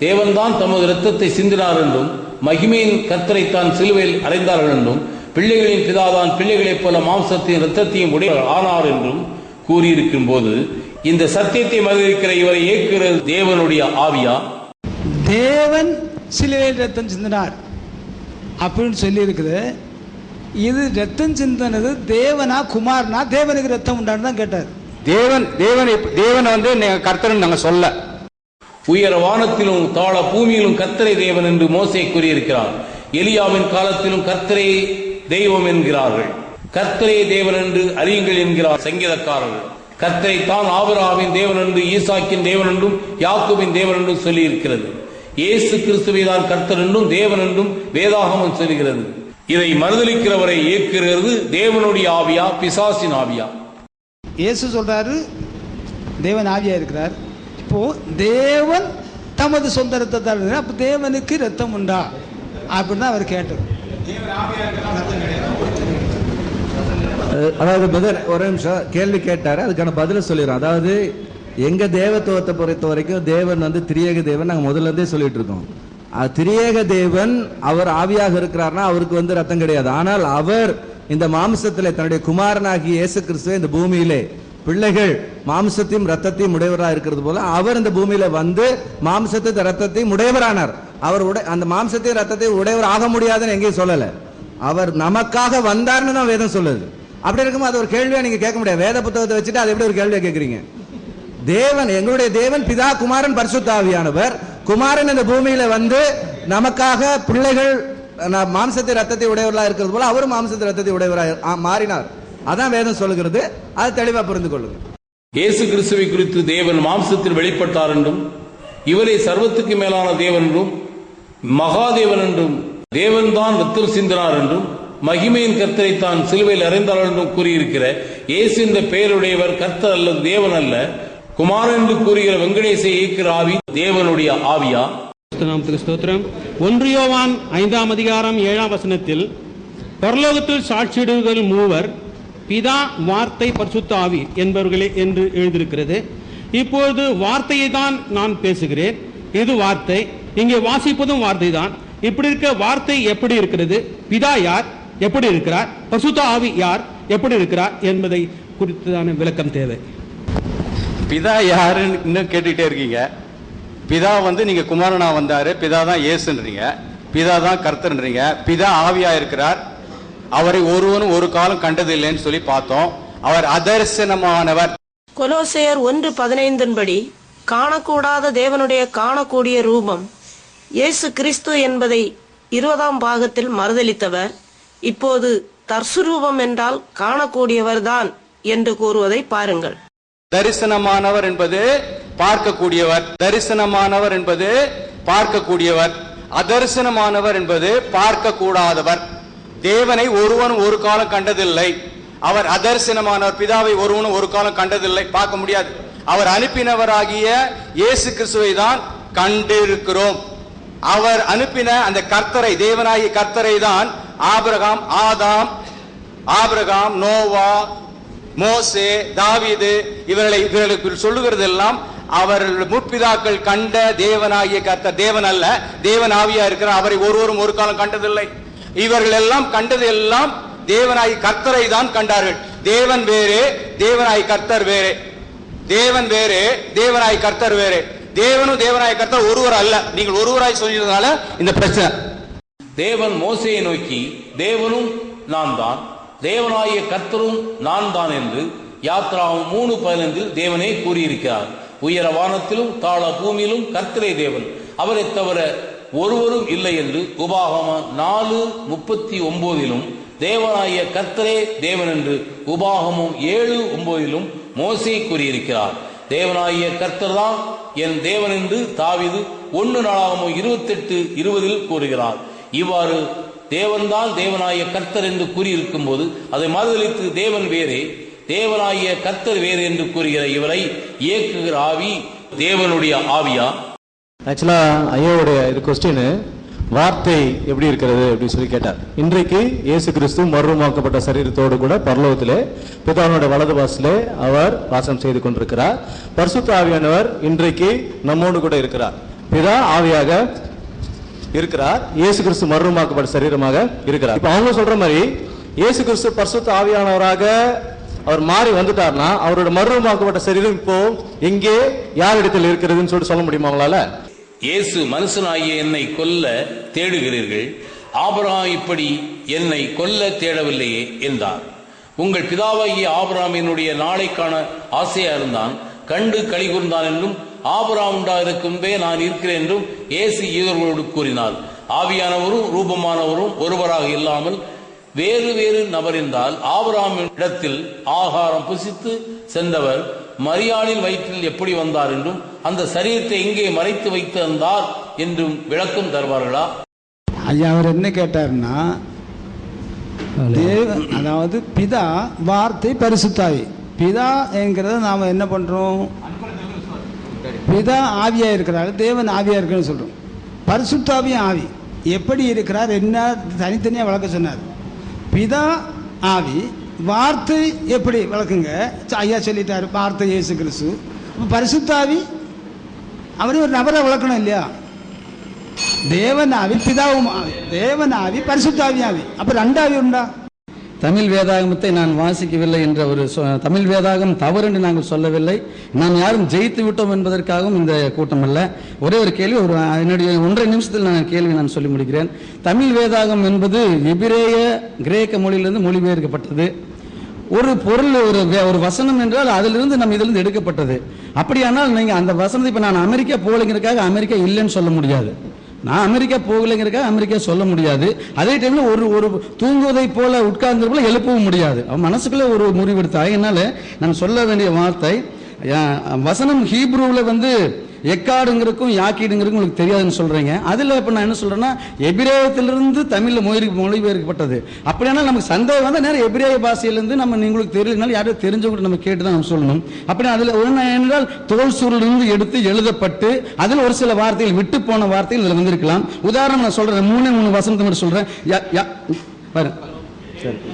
தேவன்தான் தமது இரத்தத்தை சிந்தினார் என்றும் மகிமையின் கர்த்தரைத்தான் சிலுவையில் அறைந்தார்கள் என்றும் பிள்ளைகளின் பிதாதான் பிள்ளைகளைப் போல மாம்சத்தையும் இரத்தத்தையும் உடையவர் ஆனார் என்றும் கூறியிருக்கும் போது இந்த சத்தியத்தை மறுதலிக்கிற இவரை ஏற்கிற தேவனுடைய ஆவியா? தேவன் சிலுவையில் ரத்தம் சிந்தினார் அப்படின்னு சொல்லி இருக்குது. இது ரத்தம் சிந்தனது தேவனா குமாரனா? தேவனுக்கு ரத்தம் உண்டான்னு தான் கேட்டார். தேவன் கர்த்தர் நாங்க சொல்ல. உயர வானத்திலும் தாழ பூமியிலும் கர்த்தரே தேவன் என்று மோசே கூறியிருக்கிறார். எலியாவின் காலத்திலும் கர்த்தரே தெய்வம் என்கிறார்கள். கர்த்தரே தேவன் என்று அறியுங்கள் என்கிறார் சங்கீதக்காரர்கள். கர்த்தரை தான் ஆபிரகாமின் தேவன் என்று, ஈசாக்கின் தேவன் என்றும், யாக்கோபின் தேவன் என்றும் சொல்லி இருக்கிறது. இயேசு கிறிஸ்துவை தான் கர்த்தர் என்றும் தேவன் என்றும் வேதாகமம் சொல்லுகிறது. இதை மறுதலிக்கிறவரை ஏற்கிறது தேவனுடைய ஆவியா பிசாசின் ஆவியா? இயேசு சொல்றாரு தேவன் ஆவியா இருக்கிறார். இப்போ தேவன் தமது சொந்த ரத்தத்தால் இருக்கிறார். அப்ப தேவனுக்கு ரத்தம் உண்டா அப்படின்னு தான் அவர் கேட்டார். அதாவது ஒரு நிமிஷம் கேள்வி கேட்டாரு, அதுக்கான பதில சொல்லிடுறோம். அதாவது எங்க தேவத்துவத்தை பொறுத்த வரைக்கும் தேவன் திரியேக தேவன் நாங்க முதல்ல இருந்தே சொல்லிட்டு இருக்கோம். திரியேக தேவன் அவர் ஆவியாக இருக்கிறார்னா அவருக்கு ரத்தம் கிடையாது. ஆனால் அவர் இந்த மாம்சத்திலே தன்னுடைய குமாரனாகிய இயேசு கிறிஸ்துவை இந்த பூமியிலே பிள்ளைகள் மாம்சத்தையும் ரத்தத்தையும் உடையவராக இருக்கிறது போல அவர் இந்த பூமியில மாம்சத்தை ரத்தத்தையும் உடையவரானார். அவர் அந்த மாம்சத்தையும் ரத்தத்தையும் உடையவர் ஆக முடியாதுன்னு எங்கேயும் சொல்லல. அவர் நமக்காக வந்தார்னு தான் வேதம் சொல்லுது. அப்படி இருக்கும்போது அது ஒரு கேள்வியா நீங்க கேட்க முடியாது. வேத புத்தகத்தை வச்சுட்டு அது எப்படி ஒரு கேள்வியா கேட்கறீங்க? தேவன், எங்களுடைய தேவன் பிதா குமாரன் பரிசுத்த ஆவியானவர். குமாரன் இந்த பூமியில நமக்காக பிள்ளைகள் மாம்சத்தை ரத்தத்தை உடையவர்களாக இருக்கிறது போல அவரும் மாம்சத்தை ரத்தத்தை உடையவராக மாறினார். அதான் வேதம் சொல்லுகிறது. அதை தெளிவா புரிந்து கொள்ளுங்க. இயேசு கிறிஸ்துவை குறித்து தேவன் மாம்சத்தில் வெளிப்பட்டார் என்றும், இவரை சர்வத்துக்கு மேலான தேவன் என்றும், மகாதேவன் என்றும், தேவன் தான் ரத்தம் சிந்தினார் என்றும், மகிமையின் கர்த்தரை தான் சிலுவையில் அறைந்தார் என்றும் கூறியிருக்கிற இயேசு என்ற பெயருடையவர் கர்த்தர் அல்லது தேவன் அல்ல, குமாரன் என்று கூறுகிற வெங்கடேசை இயக்கிற ஆவி தேவனுடைய ஆவியா? ஸ்தோத்திரம். 1 யோவான் 5ஆம் அதிகாரம் 7ஆம் வசனத்தில் பரலோகத்தில் சாட்சியிடுகள் மூவர், பிதா, வார்த்தை, பரிசுத்த ஆவி என்பவர்களே என்று எழுதியிருக்கிறது. இப்பொழுது வார்த்தையை தான் நான் பேசுகிறேன். இது வார்த்தை, இங்கே வாசிப்பதும் வார்த்தை தான். இப்படி இருக்க வார்த்தை எப்படி இருக்கிறது, பிதா யார், எப்படி இருக்கிறார், பரிசுத்த ஆவி யார், எப்படி இருக்கிறார் என்பதை குறித்தான விளக்கம் தேவை. பிதா யாருன்னு இன்னும் கேட்டுக்கிட்டே இருக்கீங்க. பிதா நீங்க குமாரனா வந்தாரு, பிதா தான் இயேசுன்றீங்க, பிதா தான் கர்த்தர்ன்றீங்க, பிதா ஆவியா இருக்கிறார், அவரை ஒருவனும் ஒரு காலம் கண்டதில்லைன்னு சொல்லி பார்த்தோம். அவர் அதர்சனமானவர். கொலோசையர் 1:15 படி காணக்கூடாத தேவனுடைய காணக்கூடிய ரூபம் இயேசு கிறிஸ்து என்பதை 20ஆம் பாகத்தில் மறுதலித்தவர் இப்போது தர்சுரூபம் என்றால் காணக்கூடியவர் தான் என்று கூறுவதை பாருங்கள். தரிசனமானவர் என்பது பார்க்கக்கூடியவர், தரிசனமானவர் என்பது பார்க்கக்கூடியவர், அதர்சனமானவர் என்பது பார்க்கக்கூடாதவர். தேவனை ஒருவனும் ஒரு காலம் கண்டதில்லை. அவர் அதர்சனமானவர். பிதாவை ஒருவனும் ஒரு காலம் கண்டதில்லை, பார்க்க முடியாது. அவர் அனுப்பினவராகிய இயேசு கிறிஸ்துவை தான் கண்டிருக்கிறோம். அவர் அனுப்பின அந்த கர்த்தரை, தேவனாகிய கர்த்தரை தான் ஆபிரகாம், ஆதாம், நோவா, மோசே, தாவீது இவர்களுக்கு சொல்லுகிறது எல்லாம் அவர்கள் முற்பிதாக்கள் கண்ட தேவனாகிய கர்த்தர். தேவன் அல்ல, தேவன் ஆவியா இருக்கிறார். அவரை ஒருவரும் ஒரு காலம் கண்டதில்லை. இவர்கள் எல்லாம் கண்டது எல்லாம் தேவனாய் கர்த்தரை தான் கண்டார்கள். தேவன் வேறே, தேவனாய் கர்த்தர் வேறே. தேவன் வேறே, தேவனாய் கர்த்தர் வேறே. தேவனும் தேவனாய் கர்த்தர் ஒருவர் அல்ல. நீங்கள் ஒருவராய் சொல்லியதுனால இந்த பிரச்சனை. தேவன் மோசையை நோக்கி, தேவனும் நான் தான், தேவனாகிய கர்த்தரும் நான் தான் என்று யாத்ராவும் 3:15 தேவனே கூறியிருக்கிறார். உயர வானத்திலும் தாழ பூமியிலும் கர்த்தரே தேவன், அவரை தவிர ஒருவரும் இல்லை என்று உபாகமம் 4:39 தேவனாகிய கர்த்தரே தேவன் என்று உபாகமம் 7:9 மோசே கூறியிருக்கிறார். தேவனாகிய கர்த்தர் தான் என் தேவன் என்று தாவீது 1 நாளாகமம் 28:20 கூறுகிறார். இவ்வாறு தேவன்தான் தேவனாகிய கர்த்தர் என்று கூறியிருக்கும் போது அதை மறுதலித்து தேவன் வேறே, தேவனாகிய கர்த்தர் வேறு என்று கூறுகிற இவரை இயக்குகிற ஆவி தேவனுடைய ஆவியா? ஆக்சுவலா ஐயாவுடைய இது கொஸ்டின், வார்த்தை எப்படி இருக்கிறது அப்படின்னு சொல்லி கேட்டார். இன்றைக்கு இயேசு கிறிஸ்து மறுரூபமாக்கப்பட்ட சரீரத்தோடு கூட பரலோகத்திலே பிதாவினுடைய வலது பாசிலே அவர் வாசம் செய்து கொண்டிருக்கிறார். பரிசுத்த ஆவியானவர் இன்றைக்கு நம்மோடு கூட இருக்கிறார். பிதா ஆவியாக இருக்கிறார், இயேசு கிறிஸ்து மறுரூபமாக்கப்பட்ட சரீரமாக இருக்கிறார். இப்ப அவங்க சொல்ற மாதிரி இயேசு கிறிஸ்து பரிசுத்த ஆவியானவராக அவர் மாறி வந்துட்டார்னா அவரோட மறுரூபமாக்கப்பட்ட சரீரம் இப்போ எங்கே யாரிடத்தில் இருக்கிறதுன்னு சொல்லிட்டு சொல்ல முடியுமா அவங்களால? இயேசு மனுஷனாகிய என்னை கொல்ல தேடுகிறீர்கள், ஆபிரகாம் இப்படி என்னை கொல்ல தேடவில்லையே என்றார். உங்கள் பிதாவாகிய ஆபிரகாம் என்னுடைய நாளை காண ஆசையா இருந்தான், கண்டு களி கூர்ந்தான் என்றும் ஆபிரகாம் உண்டாயிருக்கும் முன்பே நான் இருக்கிறேன் என்றும் இயேசு யூதர்களோடு கூறினார். ஆவியானவரும் ரூபமானவரும் ஒருவராக இல்லாமல் வேறு வேறு நபர் என்றால் ஆபிரகாம் இடத்தில் ஆகாரம் புசித்து சென்றவர் மரியாளின் வயிற்றில் எப்படி வந்தார் என்றும் அந்த சரீரத்தை எங்கே மறைத்து வைத்திருந்தார் என்றும் விளக்கம் தருவார்களா? ஐயா அவர் என்ன கேட்டார்னா, அதாவது பிதா, வார்த்தை, பரிசுத்தாவி. பிதா என்கிறத நாம் என்ன பண்றோம், பிதா ஆவியா இருக்கிறார், தேவன் ஆவியா இருக்கிறன்னு சொல்றோம். பரிசுத்தாவியும் ஆவி எப்படி இருக்கிறார் என்ன தனித்தனியா விளக்க சொன்னார். பிதா ஆவி, வார்த்தை எப்படி விளக்குங்க, ஐயா சொல்லிட்டாரு, வார்த்தை இயேசு கிறிஸ்து. பரிசுத்தாவி அவரே ஒரு நபரை விளக்கணும் இல்லையா? தேவன் ஆவி, பிதாவும் ஆவி, தேவன் ஆவி, பரிசுத்தாவி ஆவி. அப்ப 2 ஆவி உண்டா? தமிழ் வேதாகமத்தை நான் வாசிக்கவில்லை என்ற ஒரு தமிழ் வேதாகம் தவறு என்று நாங்கள் சொல்லவில்லை. நாம் யாரும் ஜெயித்து விட்டோம் என்பதற்காகவும் இந்த கூட்டம் அல்ல. ஒரே ஒரு கேள்வி, என்னுடைய 1.5 நிமிஷத்தில் நான் கேள்வி நான் சொல்லி முடிக்கிறேன். தமிழ் வேதாகம் என்பது எபிரேய கிரேக்க மொழியிலிருந்து மொழிபெயர்க்கப்பட்டது. ஒரு பொருள், ஒரு வசனம் என்றால் அதிலிருந்து நம்ம இதிலிருந்து எடுக்கப்பட்டது. அப்படியானால் நீங்க அந்த வசனத்தை இப்ப நான் அமெரிக்கா போலங்கிறதுக்காக அமெரிக்கா இல்லைன்னு சொல்ல முடியாது. நான் அமெரிக்கா போகலைங்கிறக்காக அமெரிக்கா சொல்ல முடியாது. அதே டைம்ல ஒரு தூங்குவதை போல உட்கார்ந்து போல எழுப்பவும் முடியாது. அவன் மனசுக்குள்ள ஒரு முடிவெடுத்தா. அதனால நான் சொல்ல வேண்டிய வார்த்தை, வசனம் ஹீப்ரூவில் வந்து எக்காடுங்கிறதுக்கும் யாக்கீடுங்கிறதுக்கும் உங்களுக்கு தெரியாதுன்னு சொல்றீங்க. அதில் இப்போ நான் என்ன சொல்றேன்னா, எபிரேயத்திலிருந்து தமிழில் மொழிபெயர்க்கப்பட்டது. அப்படியானால் நமக்கு சந்தேகம் வந்து நேரம் எபிரேய பாஷையிலிருந்து நம்ம உங்களுக்கு தெரியலனாலும் யாரும் தெரிஞ்சவங்க நம்ம கேட்டு தான் நம்ம சொல்லணும். அப்படி அதில் என்றால் தோல் சூரிலிருந்து எடுத்து எழுதப்பட்டு அதில் ஒரு சில வார்த்தைகள் விட்டு போன வார்த்தைகள் இதில் வந்திருக்கலாம். உதாரணம் நான் சொல்றேன், 3 வசனத்தை மட்டும் சொல்றேன்.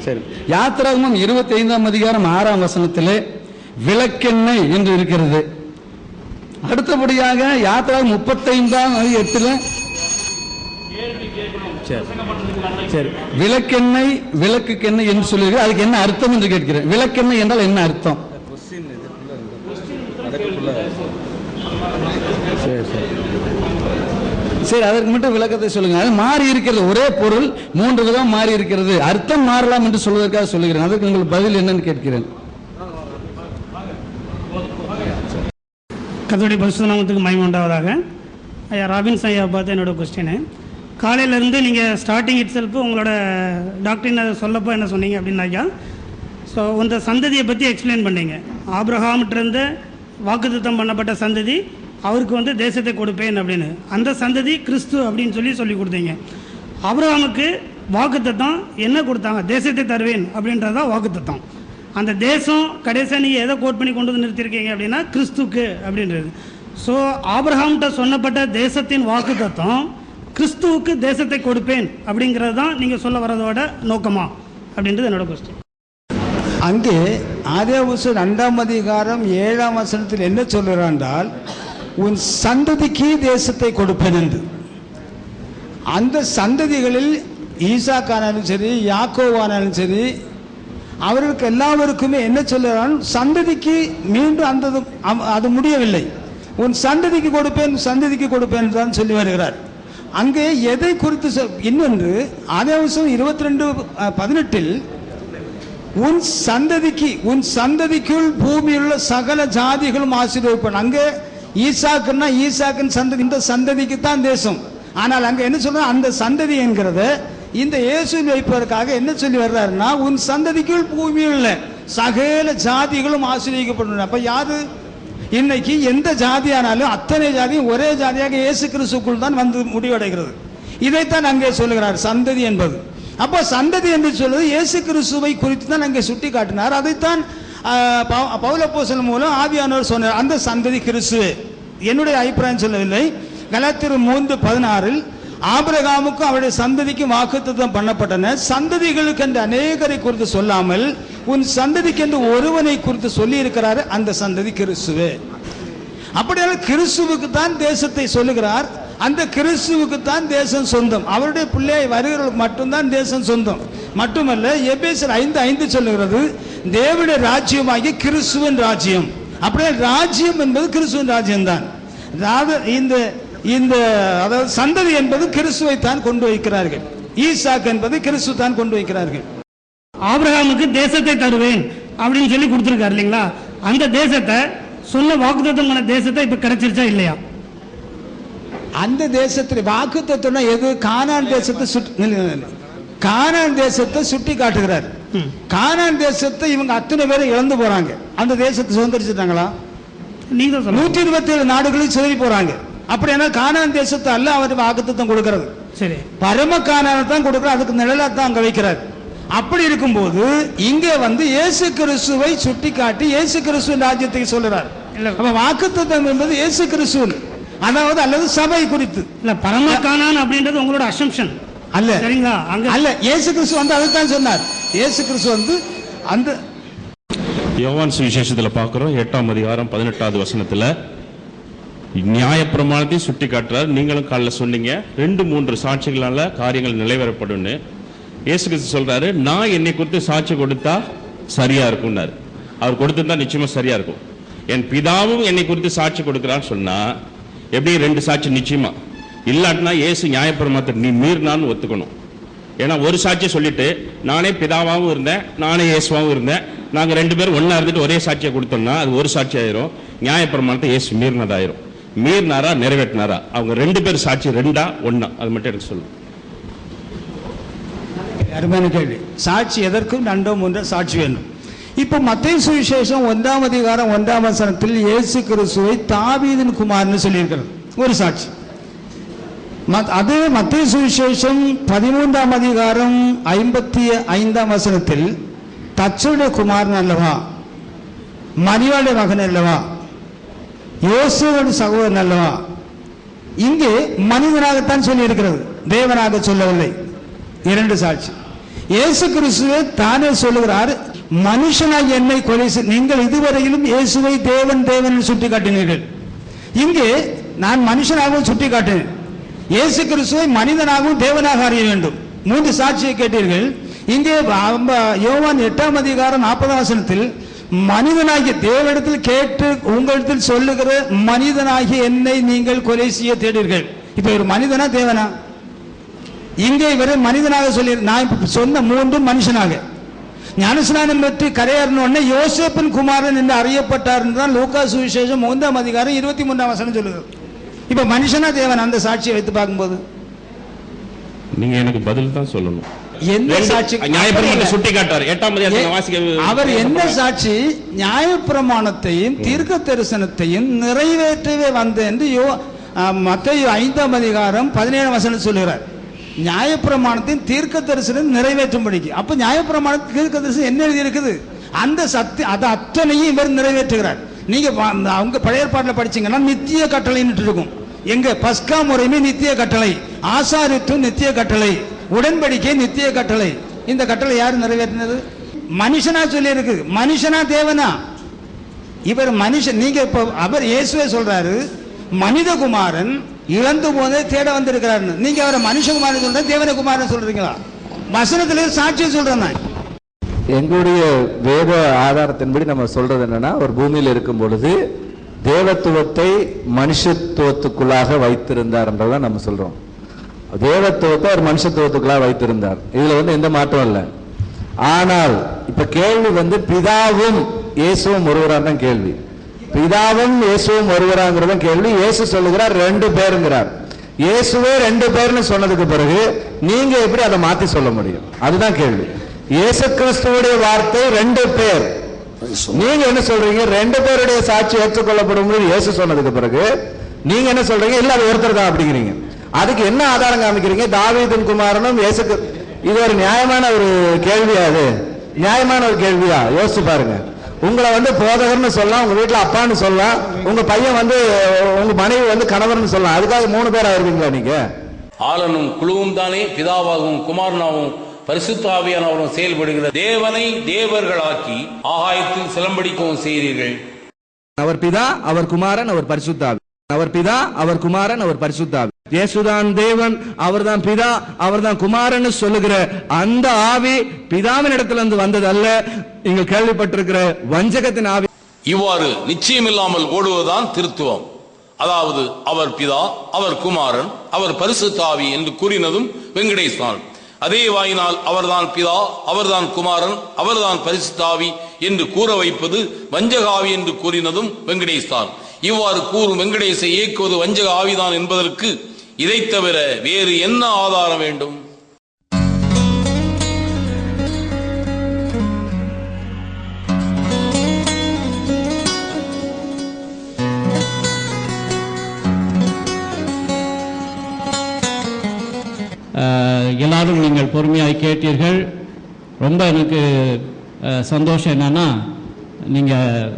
சரி, யாத்திராகமம் 25ஆம் அதிகாரம் 6ஆம் வசனத்திலே விளக்கெண்ணெய் என்று இருக்கிறது. அடுத்தபடியாக யாத்திராகமம் 35ஆம் 8ல் விளக்கெண்ணெய் விளக்குக்கெண்ணெய் என்று சொல்லுகிறது. அதுக்கு என்ன அர்த்தம் என்று கேட்கிறேன். விளக்கெண்ணெய் என்றால் என்ன அர்த்தம்? சரி, அதற்கு மட்டும் விளக்கத்தை சொல்லுங்க. அது மாறி இருக்கிறது, ஒரே பொருள் 3 விதம் மாறி இருக்கிறது, அர்த்தம் மாறலாம் என்று சொல்வதற்காக சொல்லுகிறேன். அதற்கு உங்களுக்கு பதில் என்னன்னு கேட்கிறேன். கர்த்தருடைய பரிசுத்த நாமத்துக்கு மகிமை உண்டாவதாக. ஐயா ராபின்ஸ் ஐயா பார்த்து என்னோட கொஸ்டின், காலையிலேருந்து நீங்கள் ஸ்டார்டிங் இட் செல்ஃபு உங்களோட டாக்டரினை சொல்லப்போ என்ன சொன்னீங்க அப்படின்னாக்கா, ஸோ இந்த சந்ததியை பற்றி எக்ஸ்பிளைன் பண்ணீங்க. ஆபிரகாமிட்டிருந்து வாக்குத்தத்தம் பண்ணப்பட்ட சந்ததி அவருக்கு வந்து தேசத்தை கொடுப்பேன் அப்படின்னு, அந்த சந்ததி கிறிஸ்து அப்படின்னு சொல்லி கொடுத்தீங்க. ஆபிரகாமுக்கு வாக்குத்தத்தம் என்ன கொடுத்தாங்க? தேசத்தை தருவேன் அப்படின்றதான் வாக்குத்தத்தம். அந்த தேசம் கடைசியாக நீங்கள் எதை கோட் பண்ணி கொண்டு வந்து நிறுத்திருக்கீங்க அப்படின்னா கிறிஸ்துக்கு அப்படின்றது. ஸோ ஆபிரகாம்கிட்ட சொன்னப்பட்ட தேசத்தின் வாக்குத்தத்தம் கிறிஸ்துவுக்கு தேசத்தை கொடுப்பேன் அப்படிங்கிறது தான் நீங்கள் சொல்ல வரதோட நோக்கமா அப்படின்றது என்னோட கொஸ்டின். அங்கே ஆதியாகமம் 2ஆம் அதிகாரம் 7ஆம் வசனத்தில் என்ன சொல்கிறார் என்றால், உன் சந்ததிக்கு தேசத்தை கொடுப்பேன் என்று. அந்த சந்ததிகளில் ஈசாக்கானாலும் சரி, யாக்கோவானாலும் சரி, அவர்களுக்கு எல்லாருக்குமே என்ன சொல்லுறான், சந்ததிக்கு மீண்டும் அந்த அது முடியவில்லை. உன் சந்ததிக்கு கொடுப்பேன், சந்ததிக்கு கொடுப்பேன் தான் சொல்லி வருகிறார். அங்கே எதை குறித்து இன்னொன்று ஆதியாகமம் 22:18 உன் சந்ததிக்கு, உன் சந்ததிக்குள் பூமியில் உள்ள சகல ஜாதிகளும் ஆசீர்வதிப்பான். அங்கே ஈசாக்குன்னா ஈசாக்கின் சந்ததி, இந்த சந்ததிக்கு தான் தேசம். ஆனால் அங்கே என்ன சொல்ற, அந்த சந்ததி என்கிறத இந்த இயேசு வைப்பதற்காக என்ன சொல்லி வர்றாருன்னா, உன் சந்ததிக்குள் பூமியில் உள்ள சகல ஜாதிகளும் ஆசீர்வதிக்கப்படும். அப்ப யாரு இன்னைக்கு எந்த ஜாதியானாலும் அத்தனை ஜாதியும் ஒரே ஜாதியாக இயேசு கிறிஸ்துக்குள் தான் வந்து முடிவடைகிறது. இதைத்தான் அங்கே சொல்லுகிறார் சந்ததி என்பது. அப்போ சந்ததி என்று சொல்வது இயேசு கிறிஸ்துவை குறித்து தான் அங்கே சுட்டி காட்டினார். அதைத்தான் பவுல் அப்போஸ்தலன் மூலம் ஆவியானவர் சொன்னார், அந்த சந்ததி கிறிஸ்துவே. என்னுடைய அபிப்பிராயம் சொல்லவில்லை. கலாத்தியர் 3:16 ஆபிரகாமுக்கும் அவருடைய சந்ததிக்கும் வாக்குத்தத்தம் பண்ணப்பட்டன. சந்ததிகளுக்கு என்று அநேகரை குறித்து சொல்லாமல் உன் சந்ததிக்கு என்று ஒருவனை குறித்து சொல்லி இருக்கிறார், அந்த சந்ததி கிறிஸ்துவே. அப்படியான கிறிஸ்துவுக்கு தான் தேசத்தை சொல்லுகிறார். அந்த கிறிஸ்துவுக்கு தான் தேசம் சொந்தம். அவருடைய பிள்ளை வருகிறவர்களுக்கு மட்டும்தான் தேசம் சொந்தம். மட்டுமல்ல, எபேசியர் 5:5 சொல்லுகிறது, தேவனுடைய ராஜ்யமாகிய கிறிஸ்துவின் ராஜ்யம். அப்படியே ராஜ்யம் என்பது கிறிஸ்துவின் ராஜ்யம் தான். இந்த அதாவது சந்ததி என்பது கிறிஸ்துவை தான் கொண்டு வைக்கிறார்கள். ஈசாக் என்பது கிறிஸ்து தான் கொண்டு வைக்கிறார்கள். ஆபிரகாமுக்கு தேசத்தை தருவேன் அப்படின்னு சொல்லி கொடுத்துருக்காரு இல்லைங்களா? அந்த தேசத்தை சொன்ன வாக்குத்தத்தம் பண்ண தேசத்தை இப்ப கிடைச்சிருச்சா இல்லையா? அந்த தேசத்தில் வாக்குத்தத்தம் எது? கானான் தேசத்தை கானான் தேசத்தை சுட்டி காட்டுகிறார். கானான் தேசத்தை இவங்க அத்தனை பேரும் இழந்து போறாங்க. அந்த தேசத்தை சுதந்திரிச்சிட்டாங்களா? 127 நாடுகளில் சிதறி போறாங்க. அப்படின்னா கானான் தேசத்தை அல்ல அவர் வாக்குத்தத்தம் கொடுக்கிறது. சரி, பரம கானானை தான் கொடுக்கிறார். அதுக்கு நிழலா தான் அங்க வைக்கிறார். அப்படி இருக்கும்போது இங்கே வந்து இயேசு கிறிஸ்துவை சுட்டி காட்டி இயேசு கிறிஸ்துவின் ராஜ்யத்தை சொல்றார். அப்ப வாக்குத்தத்தம் என்பது இயேசு கிறிஸ்து, அதாவது அல்லது சபை குறித்து இல்ல. பரம கானான் அப்படின்றது உங்களோட அசம்ஷன் அல்ல, சரிங்களா? அங்க அல்ல, இயேசு கிறிஸ்து வந்து அதைத்தான் சொன்னார். இயேசு கிறிஸ்து வந்து அந்த யோவான் சுவிசேஷத்தில் பார்க்கிறோம் 8ஆம் அதிகாரம் 18வது வசனத்துல நியாயப்பிரமாணத்தை சுட்டி காட்டுறார். நீங்களும் காலைல சொன்னீங்க 2-3 சாட்சிகளால காரியங்கள் நிறைவேறப்படும்னு. இயேசு கிறிஸ்து சொல்றாரு, நான் என்னை குறித்து சாட்சி கொடுத்தா சரியா இருக்கும்னாரு. அவர் கொடுத்திருந்தா நிச்சயமா சரியா இருக்கும். என் பிதாவும் என்னை குறித்து சாட்சி கொடுக்கிறான்னு சொன்னா எப்படி 2 சாட்சி நிச்சயமா இல்லாட்டினா இயேசு நியாயப்பிரமாணத்தை நீ மீறினான்னு ஒத்துக்கணும். ஏன்னா ஒரு சாட்சியை சொல்லிட்டு நானே பிதாவாகவும் இருந்தேன், நானே இயேசுவாகவும் இருந்தேன், நாங்கள் 2 பேரும் ஒன்னா இருந்துட்டு ஒரே சாட்சியை கொடுத்தோம்னா அது ஒரு சாட்சி ஆயிரும். நியாயப்பிரமாணத்தை இயேசு மீறினதாயிரும். மீறினாரா நிறைவேற்றினாரா? அவங்க 2 பேர் சாட்சி 2ஆ 1ஆ? அது மட்டும் எனக்கு சொல்லுங்க. அருமையான கேள்வி. சாட்சி எதற்கும் 2 3 சாட்சி வேண்டும். இப்போ மத்தேயு சுவிசேஷம் 1ஆம் அதிகாரம் 1ஆம் வசனத்தில் இயேசு கிறிஸ்துவை தாவீதின் குமாரன்னு சொல்லியிருக்கிறது, ஒரு சாட்சி. அதே மத்தேயு சுவிசேஷம் 13ஆம் அதிகாரம் 55ஆம் வசனத்தில் தச்சனுடைய குமாரன் அல்லவா, மரியாளுடைய மகன் அல்லவா, யோசேப்புடைய சகோதரன் அல்லவா. இங்கே மனிதனாகத்தான் சொல்லி இருக்கிறது, தேவனாக சொல்லவில்லை. 2 சாட்சி. இயேசு கிறிஸ்துவே தானே சொல்லுகிறார், மனுஷனாக என்னை கொலை நீங்கள் இதுவரையிலும் இயேசுவை தேவன் தேவன் சுட்டி காட்டினீர்கள். இங்கே நான் மனுஷனாகவும் சுட்டி காட்டினேன். இயேசு கிறிஸ்துவை மனிதனாகவும் தேவனாக அறிய வேண்டும். 3 சாட்சியை கேட்டீர்கள். இங்கே யோவான் 8ஆம் அதிகாரம் 40ஆம் வசனத்தில் மனிதனாகிய தேவனிடத்தில் கேட்டு உங்களிடத்தில் சொல்லுகிற மனிதனாகிய என்னை நீங்கள் கொலை செய்ய தேடீர்கள். இப்ப ஒரு மனிதனா தேவனா? இங்கே இவரை மனிதனாக சொல்லி, நான் சொன்ன 3 மனுஷனாக. ஞானஸ்நானம் பெற்று கரையேறின யோசேப்பின் குமாரன் என்று அறியப்பட்டார் என்றால் லூக்கா சுவிசேஷம் 1ஆம் அதிகாரம் 23ஆம் வசனம் சொல்லுகிறது. இப்ப மனுஷனா தேவன்? அந்த சாட்சியை வைத்து பார்க்கும்போது நீங்க எனக்கு பதில் தான் சொல்லணும். என்ன சாட்சி? நியாயப்பிரமாணத்தை சுட்டி காட்டார் 8ஆம் அதிகாரத்தில் வாசிக்க. அவர் என்ன சாட்சி? நியாயப்பிரமாணத்தையும் தீர்க்க தரிசனத்தையும் நிறைவேற்றவே வந்த என்று மத்தேயு 5ஆம் அதிகாரம் 17ஆம் வசனம் சொல்லுகிறார். நியாயப்பிரமாணத்தின் தீர்க்க தரிசனம் நிறைவேற்றும்படிக்கு. அப்ப நியாயப்பிரமாணத்தின் தீர்க்க தரிசனம் என்ன எழுதி இருக்குது? அந்த சத்தியம் அது அத்தனையும் இவர் நிறைவேற்றுகிறார். நீங்க அவங்க பழைய ஏற்பாட்டில் படிச்சீங்கன்னா நித்திய கட்டளைன்னு இருக்கும். எங்க பஸ்கா முறையுமே நித்திய கட்டளை, ஆசாரித்துவம் நித்திய கட்டளை, உடன்படிக்கை நித்திய கட்டளை. இந்த கட்டளை யாரு நிறைவேற்றினது? மனுஷனா சொல்லி இருக்கு. மனுஷனா தேவனா? இவர் மனுஷன். நீங்க இப்ப அவர் இயேசுவே சொல்றாரு, மனிதகுமாரன் இழந்து போதே தேட வந்திருக்கிறார். நீங்க அவரை மனுஷகுமாரன் சொல்ற, தேவனகுமாரன் சொல்றீங்களா? வசனத்திலே சாட்சியம் சொல்றேன். எங்களுடைய வேத ஆதாரத்தின்படி நம்ம சொல்றது என்னன்னா, ஒரு பூமியில் இருக்கும் பொழுது தேவத்துவத்தை மனுஷத்துவத்துக்குள்ளாக வைத்திருந்தார் என்றதான் நம்ம சொல்றோம். தேவத்துவத்தை ஒரு மனுஷத்துவத்துக்குள்ளாக வைத்திருந்தார். இதுல எந்த மாற்றம் இல்லை. ஆனால் இப்ப கேள்வி பிதாவும் இயேசுவும் ஒருவரான கேள்வி. பிதாவும் இயேசுவும் ஒருவராங்கிறத கேள்வி. இயேசு சொல்லுகிறார் 2 பேருங்கிறார். இயேசுவே 2 பேர்னு சொன்னதுக்கு பிறகு நீங்க எப்படி அதை மாத்தி சொல்ல முடியும்? அதுதான் கேள்வி. இயேசு கிறிஸ்துவுடைய வார்த்தை 2 பேர். நீங்க என்ன சொல்றீங்க? 2 பேருடைய சாட்சி ஏற்றுக்கொள்ளப்படும் இயேசு சொன்னதுக்கு பிறகு நீங்க என்ன சொல்றீங்க? இல்ல அது ஒருத்தர் தான் அப்படிங்கிறீங்க. அதுக்கு என்ன ஆதாரம் காமிக்கிறீங்க? தாவீதின் குமாரனும் இயேசு. இது ஒரு நியாயமான ஒரு கேள்வியா? அது நியாயமான ஒரு கேள்வியா? யோசிச்சு பாருங்க. உங்களை போதகர்னு சொல்லலாம், உங்க வீட்டுல அப்பான்னு சொல்லலாம், உங்க பையன் உங்க மனைவி கணவர்னு சொல்லலாம். அதுக்காக 3 பேரா இருப்பீங்களா நீங்க? ஆளனும் குழுவும் தானே பிதாவாகவும் குமாரனாகவும் பரிசுத்த ஆவியானவரும் செயல்படுகிற தேவனை தேவர்களாக்கி ஆகாயத்தில் சிலம்படிக்கவும் செய்கிறீர்கள். அவர் பிதா, அவர் குமாரன், அவர் பரிசுத்த ஆவி. அவர் பிதா, அவர் குமாரன், அவர் பரிசுத்த ஆவி. இயேசுதான் தேவன், அவர்தான் பிதா, அவர்தான் குமாரன் சொல்லுகிற அந்த ஆவி பிதாவின் இடத்திலிருந்து வந்தது அல்ல. நீங்கள் கேள்விப்பட்டிருக்கிற வஞ்சகத்தின் ஆவி. இவ்வாறு நிச்சயமில்லாமல் ஓடுவதுதான் திருத்துவம். அதாவது அவர் பிதா, அவர் குமாரன், அவர் பரிசுத்த ஆவி என்று கூறினதும் வெங்கடேசன். அதே வாயினால் அவர்தான் பிதா, அவர்தான் குமாரன், அவர்தான் பரிசுத்த ஆவி என்று கூற வைப்பது வஞ்சக ஆவி என்று கூறினதும் வெங்கடேசன். இவ்வாறு கூறும் வெங்கடேசை இயக்குவது வஞ்சக ஆவிதான் என்பதற்கு இதை தவிர வேறு என்ன ஆதாரம் வேண்டும்? எல்லாரும் நீங்கள் பொறுமையாக கேட்டீர்கள். ரொம்ப எனக்கு சந்தோஷம் என்னன்னா, நீங்கள்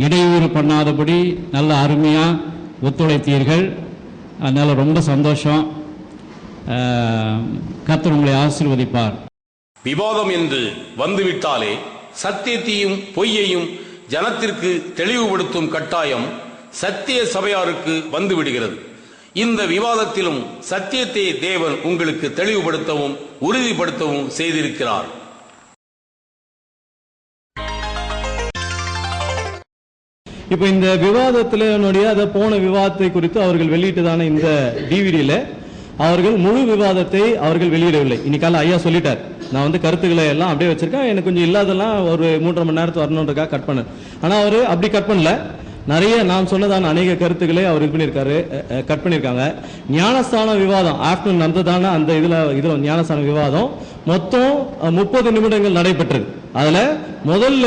இடையூறு பண்ணாதபடி நல்ல அருமையாக ஒத்துழைத்தீர்கள். அதனால ரொம்ப சந்தோஷம். கர்த்தர் உங்களை ஆசீர்வதிப்பார். விவாதம் என்று வந்துவிட்டாலே சத்தியத்தையும் பொய்யையும் ஜனத்திற்கு தெளிவுபடுத்தும் கட்டாயம் சத்திய சபையாருக்கு வந்துவிடுகிறது. இந்த விவாதத்திலும் சத்தியத்தை தேவன் உங்களுக்கு தெளிவுபடுத்தவும் உறுதிப்படுத்தவும் செய்திருக்கிறார். இப்போ இந்த விவாதத்தினுடைய போன விவாதத்தை குறித்து அவர்கள் வெளியிட்டதான இந்த டிவிடியில அவர்கள் முழு விவாதத்தை அவர்கள் வெளியிடவில்லை. இன்னைக்கால ஐயா சொல்லிட்டார், நான் கருத்துக்களை எல்லாம் அப்படியே வச்சிருக்கேன், எனக்கு கொஞ்சம் இல்லாதெல்லாம் ஒரு 3.5 மணி நேரத்து வரணுன்றக்காக கட் பண்ண. ஆனா அவரு அப்படி கட் பண்ணல. நிறைய நாம் சொன்னதான அநேக கருத்துக்களை அவர் இது பண்ணியிருக்காரு, கட் பண்ணியிருக்காங்க. ஞானஸ்தான விவாதம் ஆஃப்டர்நூன் நடந்ததான அந்த இதில் ஞானஸ்தான விவாதம் மொத்தம் 30 நிமிடங்கள் நடைபெற்றது. அதுல முதல்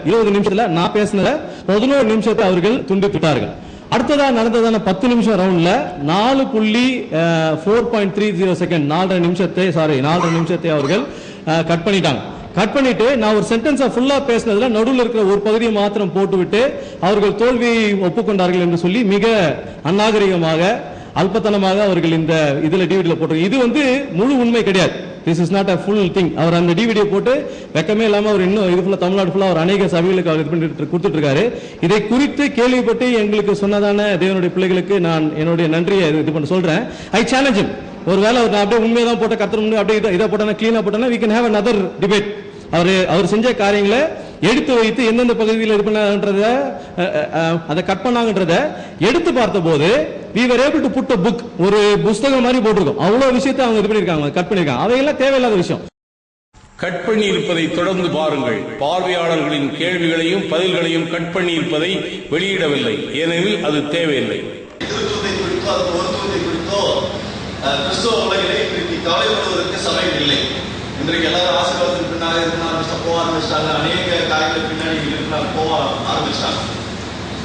20 நிமிஷத்துல நான் பேசினத 11 நிமிஷத்தை அவர்கள் துண்டித்துட்டார்கள். அடுத்ததா நடந்ததான 10 நிமிஷம் ரவுண்ட்ல 4.30 செகண்ட் 4.5 நிமிஷத்தை அவர்கள் கட் பண்ணிட்டாங்க. கட் பண்ணிட்டு நான் ஒரு சென்டென்ஸை ஃபுல்லா பேசினதுல நடுவில் இருக்கிற ஒரு பகுதியை மாத்திரம் போட்டுவிட்டு அவர்கள் தோல்வியை ஒப்புக்கொண்டார்கள் என்று சொல்லி மிக அநாகரிகமாக அல்பத்தனமாக அவர்கள் இந்த இதுல டிவிடியில போட்டு, இது முழு உண்மை கிடையாது. This is not a full thing. அவர் அந்த டிவிடியை போட்டு வெக்கமே இல்லாம அவர் இன்னும் இது ஃபுல்லா தமிழ்நாடு ஃபுல்லா அவர் அநேக சபைகளுக்கு அவர் இது பண்ணிட்டு கொடுத்துட்டு இருக்காரு. இதை குறித்து கேள்விப்பட்டு எங்களுக்கு சொன்னதான தேவனுடைய பிள்ளைகளுக்கு நான் என்னுடைய நன்றியை இது பண்ண சொல்றேன். ஐ சேலஞ்ச் ஹிம். ஒருவேளை நான் அப்படியே உண்மையதான் போட்ட கர்த்தர் முன்னே அப்படியே இதை போட்டா கிளீனா போட்டா we can have another debate. அவர் செஞ்ச காரியங்களை எடுத்து வைத்து எந்தெந்த பகுதியில் இது பண்ணன்றத அதை கட் பண்ணாங்கன்றத எடுத்து பார்த்த போது we were able to put a book, ஒரு புத்தகம் மாதிரி போட்டிருக்கோம். அவ்வளவு விஷயத்தை அவங்க இது பண்ணிருக்காங்க, கட் பண்ணிருக்காங்க. அவையெல்லாம் தேவையில்லாத விஷயம். கட் பண்ணி இருப்பதை தொடர்ந்து பாருங்கள். பார்வையாளர்களின் கேள்விகளையும் பதில்களையும் கட் பண்ணி இருப்பதை வெளியிடவில்லை, ஏனெனில் அது தேவையில்லை. கிறிஸ்துவ உலகிலே இன்றைக்கு கவலைப்படுவதற்கு சபைகள் இல்லை. இன்றைக்கு எல்லாரும் ஆசீர்வாதத்துக்கு பின்னாடி போக ஆரம்பிச்சிட்டாங்க. அநேக காரியங்கள் பின்னாடி போக ஆரம்பிச்சிட்டாங்க.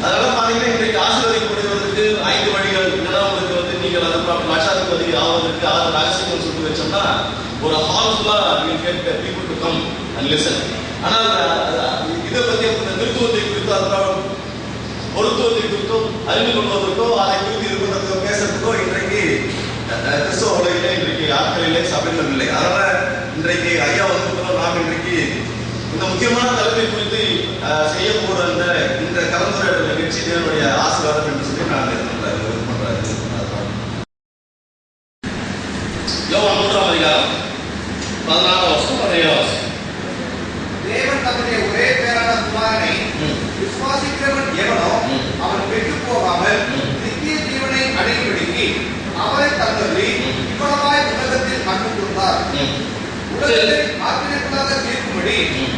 அதனால பாத்தீங்கன்னா இன்றைக்கு ஆசீர்வதிக்கப்படுவதற்கு 5 வழிகள். இதெல்லாம் உங்களுக்கு நீங்கள் அதை லட்சாதிபதி ஆவதற்கு 6 ரகசியங்கள் சொல்லி வச்சோம்னா ஒரு ஹால்ஃபுல்லா people to come and listen. ஆனால் இதை பத்தி திருத்துவத்தை குறித்து அதுக்கப்புறம் பொருத்துவத்தை குறித்தோ அறிந்து கொள்வதற்கோ அதை குறித்து இது பண்ணுறதுக்கோ பேசுறதுக்கோ இன்றைக்கு கிறிஸ்தவ உலகிலே இன்றைக்கு ஆட்கள் இல்லை, சபைகள் இல்லை. அதனால இன்றைக்கு ஐயா நாம் இன்றைக்கு இந்த முக்கியமான தலைப்பை குறித்து செய்யக்கூட இந்த கலந்துரையாடல் நிகழ்ச்சி தேவனுடைய ஆசீர்வாதம் என்று சொல்லி நான் பண்றேன். யோவான் 3ஆம் அதிகாரம் 14ஆம் வசனம் 17ஆம் வசனம். தேவன் தம்முடைய ஒரே பேரான குமாரனை விசுவாசிக்கிறவன் எவனோ அவன் கெட்டு போகாமல் நித்திய ஜீவனை அடையும்படிக்கு அவரை தந்தருளி இவ்வளவாய் உலகத்தில் அன்பு கொடுத்தார். உலகத்தில் ஆக்கினைக்குள்ளாக தீர்க்கும்படி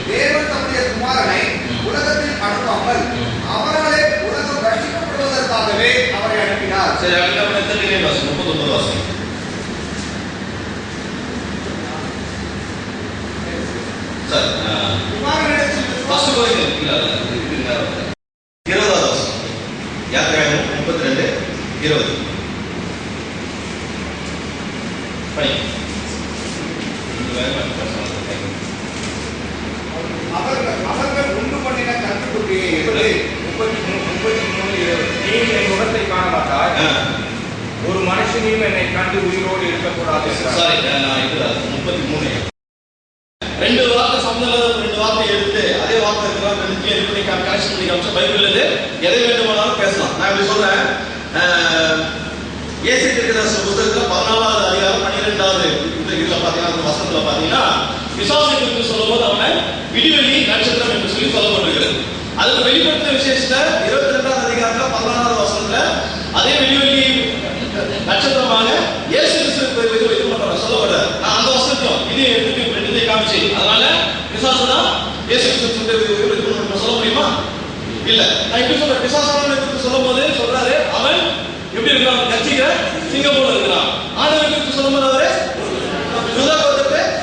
தேவன் தம்முடைய குமாரனை உலகத்தில் அனுப்பாமல் அவராலே உலகம் ரட்சிக்கப்படுவதற்காகவே அவரை அனுப்பினார். சரி, நம்ம எத்தனை வாசம் 39 வாசம். சரி, குமாரனிடத்தில் 20ஆம் வாசம். யாத்திராகமம் 32:20. அவர்கள் உண்டு பண்ணின கன்றுக்குட்டியை எப்படி 33:20 நீ என் முகத்தை காண மாட்டாய், ஒரு மனுஷனையும் என்னை கண்டு உயிரோடு இருக்கக்கூடாது. சாரி, நான் இது 33 2 வார்த்தை சம்பந்தம் 2 வார்த்தை எடுத்து அதே வார்த்தை இருக்கலாம் கனெக்ஷன் பண்ணி காமிச்சா பைபிள் எதை வேண்டுமானாலும் பேசலாம். நான் இப்படி சொல்றேன். ஏசி புத்தகத்துல 14ஆவது அதிகாரம் 12ஆவது இதுல பாத்தீங்கன்னா வசனத்துல பாத்தீங்கன்னா விசுவாசத்தை குறித்து சொல்லும் போது அவனை விடிவெளி நட்சத்திரம் என்று சொல்லி சொல்லப்பட்டிருக்கிறது. அதுக்கு வெளிப்படுத்தின விசேஷத்தை 22ஆவது அதிகாரத்துல 14ஆவது வசனத்துல அதே விடிவெளி நட்சத்திரமாக இயேசு கிறிஸ்து சொல்லப்படுற நான் அந்த வசனத்தையும் இது ரெண்டு காமிச்சு அதனால விசுவாசம் தான் இயேசு கிறிஸ்து சொல்ல முடியுமா? இல்ல. நான் இப்படி சொல்றேன். விசுவாசம் சொல்லும் போது சொல்றாரு அவன் எப்படி இருக்கிறான்? கட்சிக்கிற சிங்கம் போல இருக்கிறான். ஆண்டவருக்கு சொல்லும் போது அவரு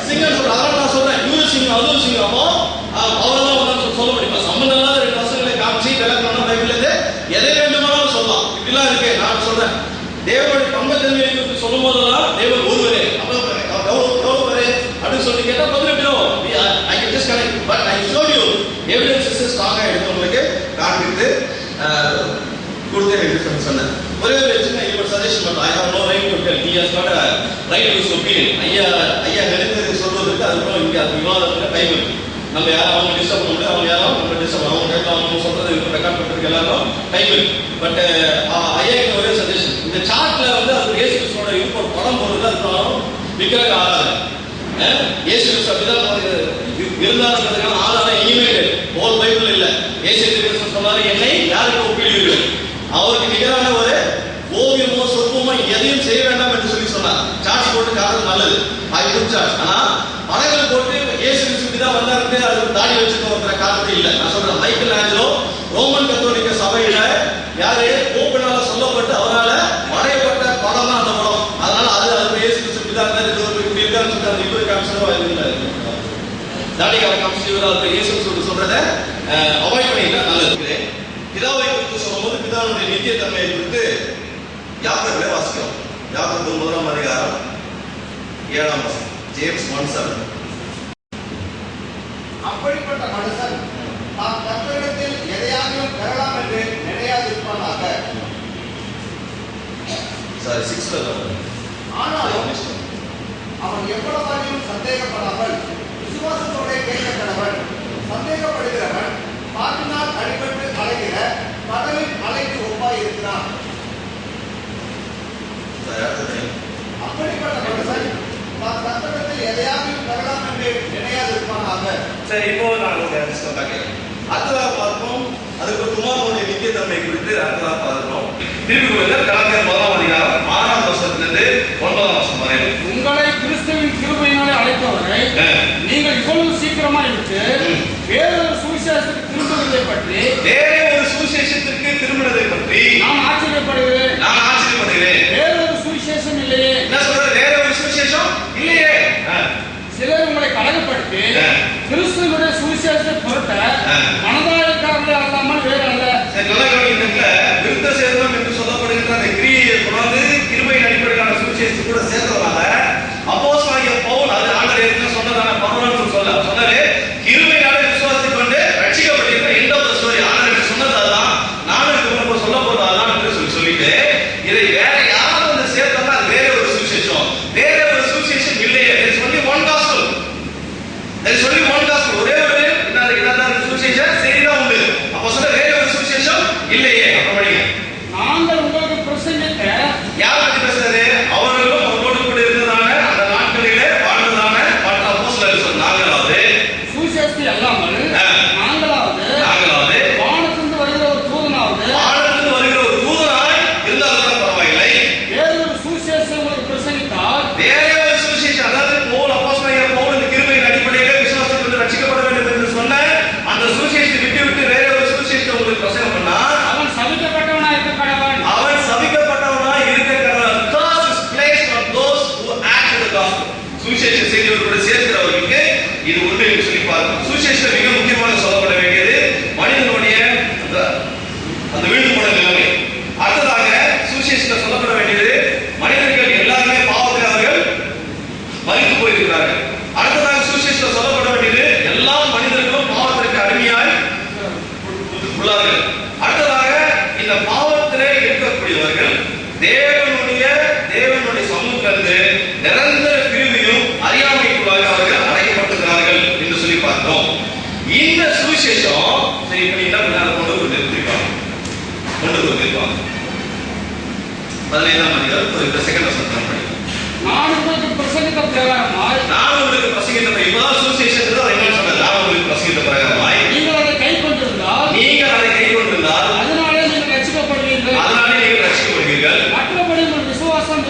சிங்கம் சொல்ற. அதனால நான் சொல்றேன் இவரு சிங்கம் அதுவும் சிங்கமோ அவரெல்லாம் சொல்ல முடியுமா? சம்பந்தம் இல்லாத 2 வசனங்களை காமிச்சு விளக்கணும் பைபிள் எதை வேண்டுமானாலும் சொல்லலாம். இப்படிலாம் இருக்கு. நான் சொல்றேன் தேவனுடைய பங்கத்தன்மையை குறித்து சொல்லும் போதெல்லாம் தேவன் ஒருவரே அப்படின்னு சொல்லி கேட்டா பதில் எப்படி I can just connect but I showed you evidences ஸ்ட்ராங்கா எடுத்து உங்களுக்கு காண்பித்து கொடுத்தேன் என்று சொன்னேன். ஒரே ஒரு சின்ன ஒரு சஜஷன் பண்ண I have no right to tell. He has got a right to his opinion. ஐயா நினைத்தது சொல்வதற்கு அதுக்கப்புறம் இங்கே அது விவாதத்துல டைம் இருக்கு. நம்ம யாரும் அவங்க டிஸ்டர்ப் பண்ண முடியாது, அவங்க யாரும் நம்ம டிஸ்டர்ப் அவங்க கேட்கலாம், அவங்க சொல்றது ரெக்கார்ட் பண்றதுக்கு எல்லாரும் டைம் இருக்கு. பட் ஐயாக்கு ஒரே சஜஷன் இந்த சார்ட்ல அது இயேசு கிறிஸ்துவோட இருக்க ஒரு படம் போடுறது அதுக்கப்புறம் விக்கிரக ஆராதனை இயேசு கிறிஸ்து அப்படிதான் இருந்தாருன்றதுக்கான ஆதாரம் எங்கேயுமே இல்லை. ஹோல் பைபிள் இல்ல. இயேசு கிறிஸ்து சொன்னாரு என்னை யாருக்கு ஒப்பிடுவீர்கள்? அவருக்கு நிகரான ஒரு ஓவியமோ சொற்பமோ எதையும் செய்ய வேண்டாம் என்று சொல்லி சொன்னார். சார்ஜ் போட்டு காட்டுறது நல்லது. ஆனா படங்கள் போட்டு இயேசு கிறிஸ்து தான் வந்தாரு அது தாடி வச்சுட்டு ஒருத்தர காரணத்தை இல்லை. நான் சொல்றேன் மைக்கேல் ஆஞ்சலோ ரோமன் கத்தோலிக்க சபையில யாரு ஓப்பனால சொல்லப்பட்டு அவரால வரையப்பட்ட படம் தான் அந்த படம். அதனால அது இயேசு கிறிஸ்து பிதாக்கள் இது ஒரு இப்படி இருக்கான்னு சொல்லிட்டு அந்த இவர் காமிச்சதோ இல்லை. தாடிக்கார காமிச்சு இவர் இயேசு சொல்றத அவாய்ட் பண்ணிட்டா நல்லது. பிதாவை குறித்து சொல்லும்போது பிதாவுடைய நித்தியத்தன்மையை குறித்து யாக்கோபிலே வாசிக்கிறோம். யாக்கோபு 1 அதிகாரம் 7 ஜேம்ஸ் 1:7. அப்படிப்பட்ட மனுஷன் தான் கர்த்தரிடத்தில் எதையாகிலும் பெறலாம் என்று நினையாதிருப்பானாக. 6 ஆனாலும் அவன் எவ்வளவாயிலும் சந்தேகப்படாமல் விசுவாசத்தோட கேட்க கடவன். சந்தேகப்படுகிறவன் காற்றினால் அடிபட்டு அலைகிற கடலின் அலைக்கு ஒப்பாய் இருக்கிறான். அப்படிப்பட்ட மனுஷன் தான் கர்த்தரிடத்தில் எதையாகிலும் பெறலாம் என்று நினையாதிருப்பானாக. சரி, இப்போ நான் அடுத்ததாக பார்ப்போம். அதுக்கு குமாரனுடைய நித்தியத்தன்மை குறித்து அடுத்ததாக பார்க்கிறோம். திருப்பி கொள்ளுங்கள் கலாத்தியர் 1 அதிகாரம் 6 வசனத்திலிருந்து 9 வரை. உங்களை கிறிஸ்துவின் கிருபையினாலே அழைத்தவரை நீங்கள் இவ்வளவு சீக்கிரமா விட்டு வேறொரு சுவிசேஷத்துக்கு திரும்புவதை பற்றி நான் ஆச்சரியப்படுகிறேன். வேறொரு சுவிசேஷம் இல்லையே. என்ன சொல்றது? வேற ஒரு சுவிசேஷம் இல்லையே. சிலர் உங்களை கலகப்படுத்தி கிறிஸ்துவனுடைய சுவிசேஷத்தை பொருட்ட மனதாயக்காரர்கள் அல்லாமல் வேறு அல்ல. விருத்த சேதனம் என்று சொல்லப்படுகின்ற அந்த கிரியையை கொண்டு கிருபையின் அடிப்படையிலான சுவிசேஷத்தை கூட சேர்த்தவனால அப்போஸ்தலனாகிய பவுல் அது ஆண்டவர் ஏற்கனவே சொன்னதான பவுலன்னு சொன்னாரு. கிருபையினால விசுவாசத்தை கொண்டு ரட்சிக்கப்பட்டிருக்கிற எந்த ஒரு ஸ்டோரி ஆண்டவர் சொன்னதாதான் நானும் இது சொல்ல போறதாதான் என்று சொல்லிட்டு இதை வேற யாரும் வந்து சேர்த்தா அது வேற ஒரு சுவிசேஷம். வேற ஒரு சுவிசேஷம் இல்லையே. சொல்லி ஒன் காஸ்பல். சொல்லி ஒன் காஸ்பல். ஒரே ஒரு என்னதான் சுவிசேஷம் சரிதான் உண்டு. அப்போ சொல்ல வேற ஒரு சுவிசேஷம் இல்லையே. அப்படி நாங்கள் உங்களுக்கு பிரசங்கித்த யார் பத்தி பேசுறது? அவர்களும் அவரோடு கூட இருந்ததான அந்த நாட்களிலே வாழ்ந்ததான மற்ற அப்போஸ்தலர்கள் சொன்னாங்களாவது சுவிசேஷத்தை அல்லாமல் நாங்களாவது வானத்திலிருந்து வருகிற ஒரு தூதனாவது இருந்தாலும் பரவாயில்லை. வேறொரு சுவிசேஷம் உங்களுக்கு பிரசங்கித்தால் வேற ஒரு சுவிசேஷம், அதாவது பவுல் அப்போஸ்தலனாகிய பவுல் இந்த கிருபையின் அடிப்படையிலே விசுவாசம் கொண்டு ரட்சிக்கப்பட வேண்டும் என்று சொன்ன அந்த சுவிசேஷத்தை விட்டு வேற ஒரு சுவிசேஷத்தை உங்களுக்கு பிரசங்கம் பண்ணா அவன் சபிக்கப்பட்டவனாய் இருக்க கடவன். Curse is placed on those who act in the gospel. சுவிசேஷ செய்தியோடு சேர்க்கிறவர்களுக்கு இது உண்டு என்று சொல்லி பார்க்கிறோம். சுவிசேஷம் மிக முக்கியமாக சொல்லப்பட வேண்டியது மனிதனுடைய அந்த வீழ்ந்து போன நிலைமை. அடுத்ததாக சுவிசேஷத்தில் சொல்லப்பட வேண்டியது மனிதர்கள் எல்லாருமே பாவத்தில் அவர்கள் மரித்து போயிருக்கிறார்கள். அடுத்ததாக சுவிசேஷத்தில் சொல்லப்பட வேண்டியது எல்லா மனிதர்களும் பாவத்திற்கு அடிமையாய் உள்ளார்கள். அடுத்ததாக இந்த பாவத்திலே இருக்கக்கூடியவர்கள் தேவனுடைய சமூகத்திலிருந்து நிரந்தர பிரிவையும் அறியாமைக்குள்ளாக அவர்கள் அடைக்கப்பட்டிருக்கிறார்கள் என்று சொல்லி பார்த்தோம். இந்த சுவிசேஷம் சரி இப்ப என்ன பண்ண கொண்டு வந்திருப்பாங்க 15ஆம் அதிகாரம் செகண்ட் வசனம் படிங்க. நான் உங்களுக்கு பிரசங்கித்த பிரகாரமாய் இப்பதான் சுவிசேஷம் என்ன சொன்னது? நான் உங்களுக்கு பிரசங்கித்த பிரகாரமாய் நீங்கள் அதை கை கொண்டிருந்தால் அதனாலே நீங்கள் ரட்சிக்கப்படுவீர்கள். மற்றபடி உங்கள் விசுவாசம்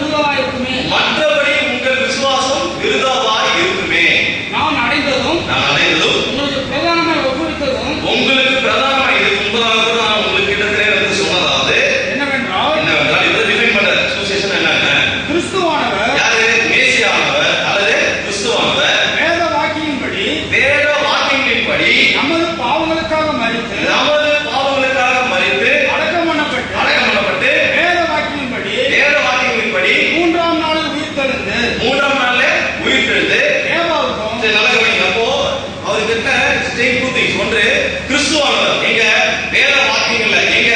விருதாவாய் இருக்குமே. நான் அடைந்ததும் உங்களுக்கு பிரதானமாய் ஒப்புவித்ததும் என்னவென்றால் கிறிஸ்துவானவர் வேத வாக்கியின்படி நமது பாவங்களுக்காக மரித்து அடக்கம் பண்ணப்பட்டு வேத வாக்கியின்படி 3ஆம் நாளில் உயிர்த்தெழுந்து தேவாவுக்கும் ஒன்று கிறிஸ்துவானவர் எங்க வேத வாக்கியங்கள்ல எங்க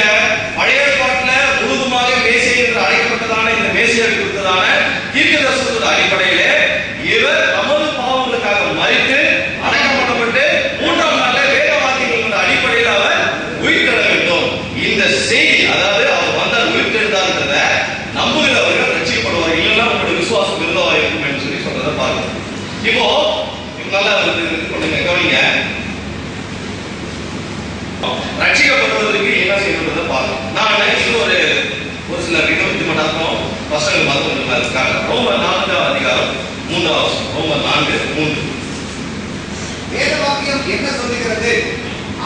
பழைய பாட்டுல முழுதுமாக மேசியா என்று அழைக்கப்பட்டதான இந்த மேசியாவை குறித்ததான தீர்க்கதரிசனத்தின் அடிப்படையிலே இவர் நமது பாவங்களுக்காக மரித்து அடக்கப்பட்டு 3ஆம் நாள்ல வேத வாக்கியங்களின் அடிப்படையில் அவர் உயிர்த்தெழ வேண்டும். இந்த செய்தி அதாவது அவர் வந்தால் உயிர்த்தெழுந்தார்ன்றத நம்புகிறவர்கள் ரட்சிக்கப்படுவார்கள். இல்லைன்னா உங்களுடைய விசுவாசம் விருதவா இருக்கும் என்று சொல்லி சொல்றதை பாருங்க. இப்போ நல்லா கவனிங்க. ரட்சிக்கப்படுவதற்கு என்ன செய்யணும்ன்றதை பார்க்கலாம். நான் ஒரு சில வித்திமட்டாக்கும் பசங்கள் மதம் இருக்காங்க. ரோமர் 4ஆம் அதிகாரம் 3ஆம் வசனம். ரோமர் 4:3. வேத வாக்கியம் என்ன சொல்லுகிறது?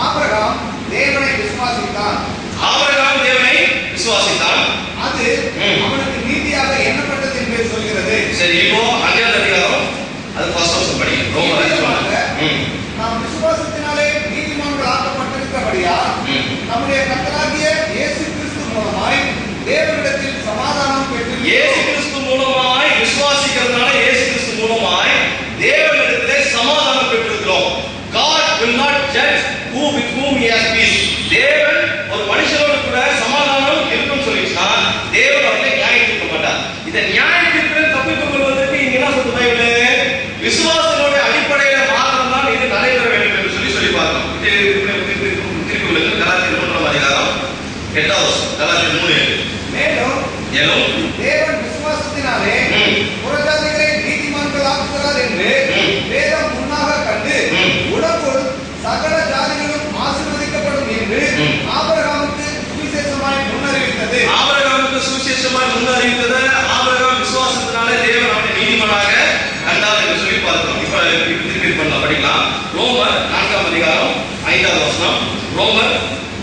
ஆபிரகாம் தேவனை விசுவாசித்தான். ஆபிரகாம் தேவனை விசுவாசித்தான், அது அவனுக்கு நீதியாக எண்ணப்பட்டது என்று சொல்கிறது. சரி, இப்போ 5ஆம் அதிகாரம் அது ஃபர்ஸ்ட் வசனம் படிங்க. நாம் விசுவாசத்தினாலே நீதிமான்கள் ஆக்கப்பட்டிருக்கிறபடியா நம்முடைய கர்த்தராகிய இயேசு கிறிஸ்து மூலமாய் தேவனிடத்தில் சமாதானம் பெற்று இயேசு கிறிஸ்து மூலமாய் விசுவாசிக்கிறதுனால இயேசு கிறிஸ்து மூலமாய் தேவனிடத்திலே சமாதானம் பெற்றிருக்கிறோம். God will not judge who with whom he has peace. தேவன் ஒரு மனுஷனோடு கூட சமாதானம் இருக்கும்னு சொல்லிச்சுன்னா தேவன் அவர்களை நியாயம் தீர்க்க மாட்டார். இதை நியாயம் தீர்ப்பு தப்பித்துக் கொள்வதற்கு இங்க என்ன சொல்லுது பைபிள்? விசுவாசத்தினுடைய அடிப்படையில மாத்திரம் தான் இது நடைபெற வேண்டும் என்று சொல்லி பார்த்தோம். திருப்பியுள்ளது கலாத்தியர் 3ஆம் அதிகாரம் 8வது வசனம். கலாத்தியர் 3:8. மேலும் தேவன் விசுவாசத்தினாலே புறஜாதிகளை நீதிமான்கள் ஆக்குகிறார் என்று வேதம் முன்னாக கண்டு உலகோடு சகல ஜாதிகளும் ஆசீர்வதிக்கப்படும் என்று ஆபிரகாமுக்கு சுவிசேஷமாய் முன்னறிவித்தது. ஆபிரகாமுக்கு சுவிசேஷமாய் முன்னறிவித்தது. ஆபிரகாம் விசுவாசத்தினாலே தேவன் அவனை நீதிமானாக கண்டார் என்று சொல்லி பார்த்தோம். இப்ப திருப்பி பண்ணலாம், படிக்கலாம். ரோமர் 4ஆம் அதிகாரம் 5வது வசனம். ரோமர்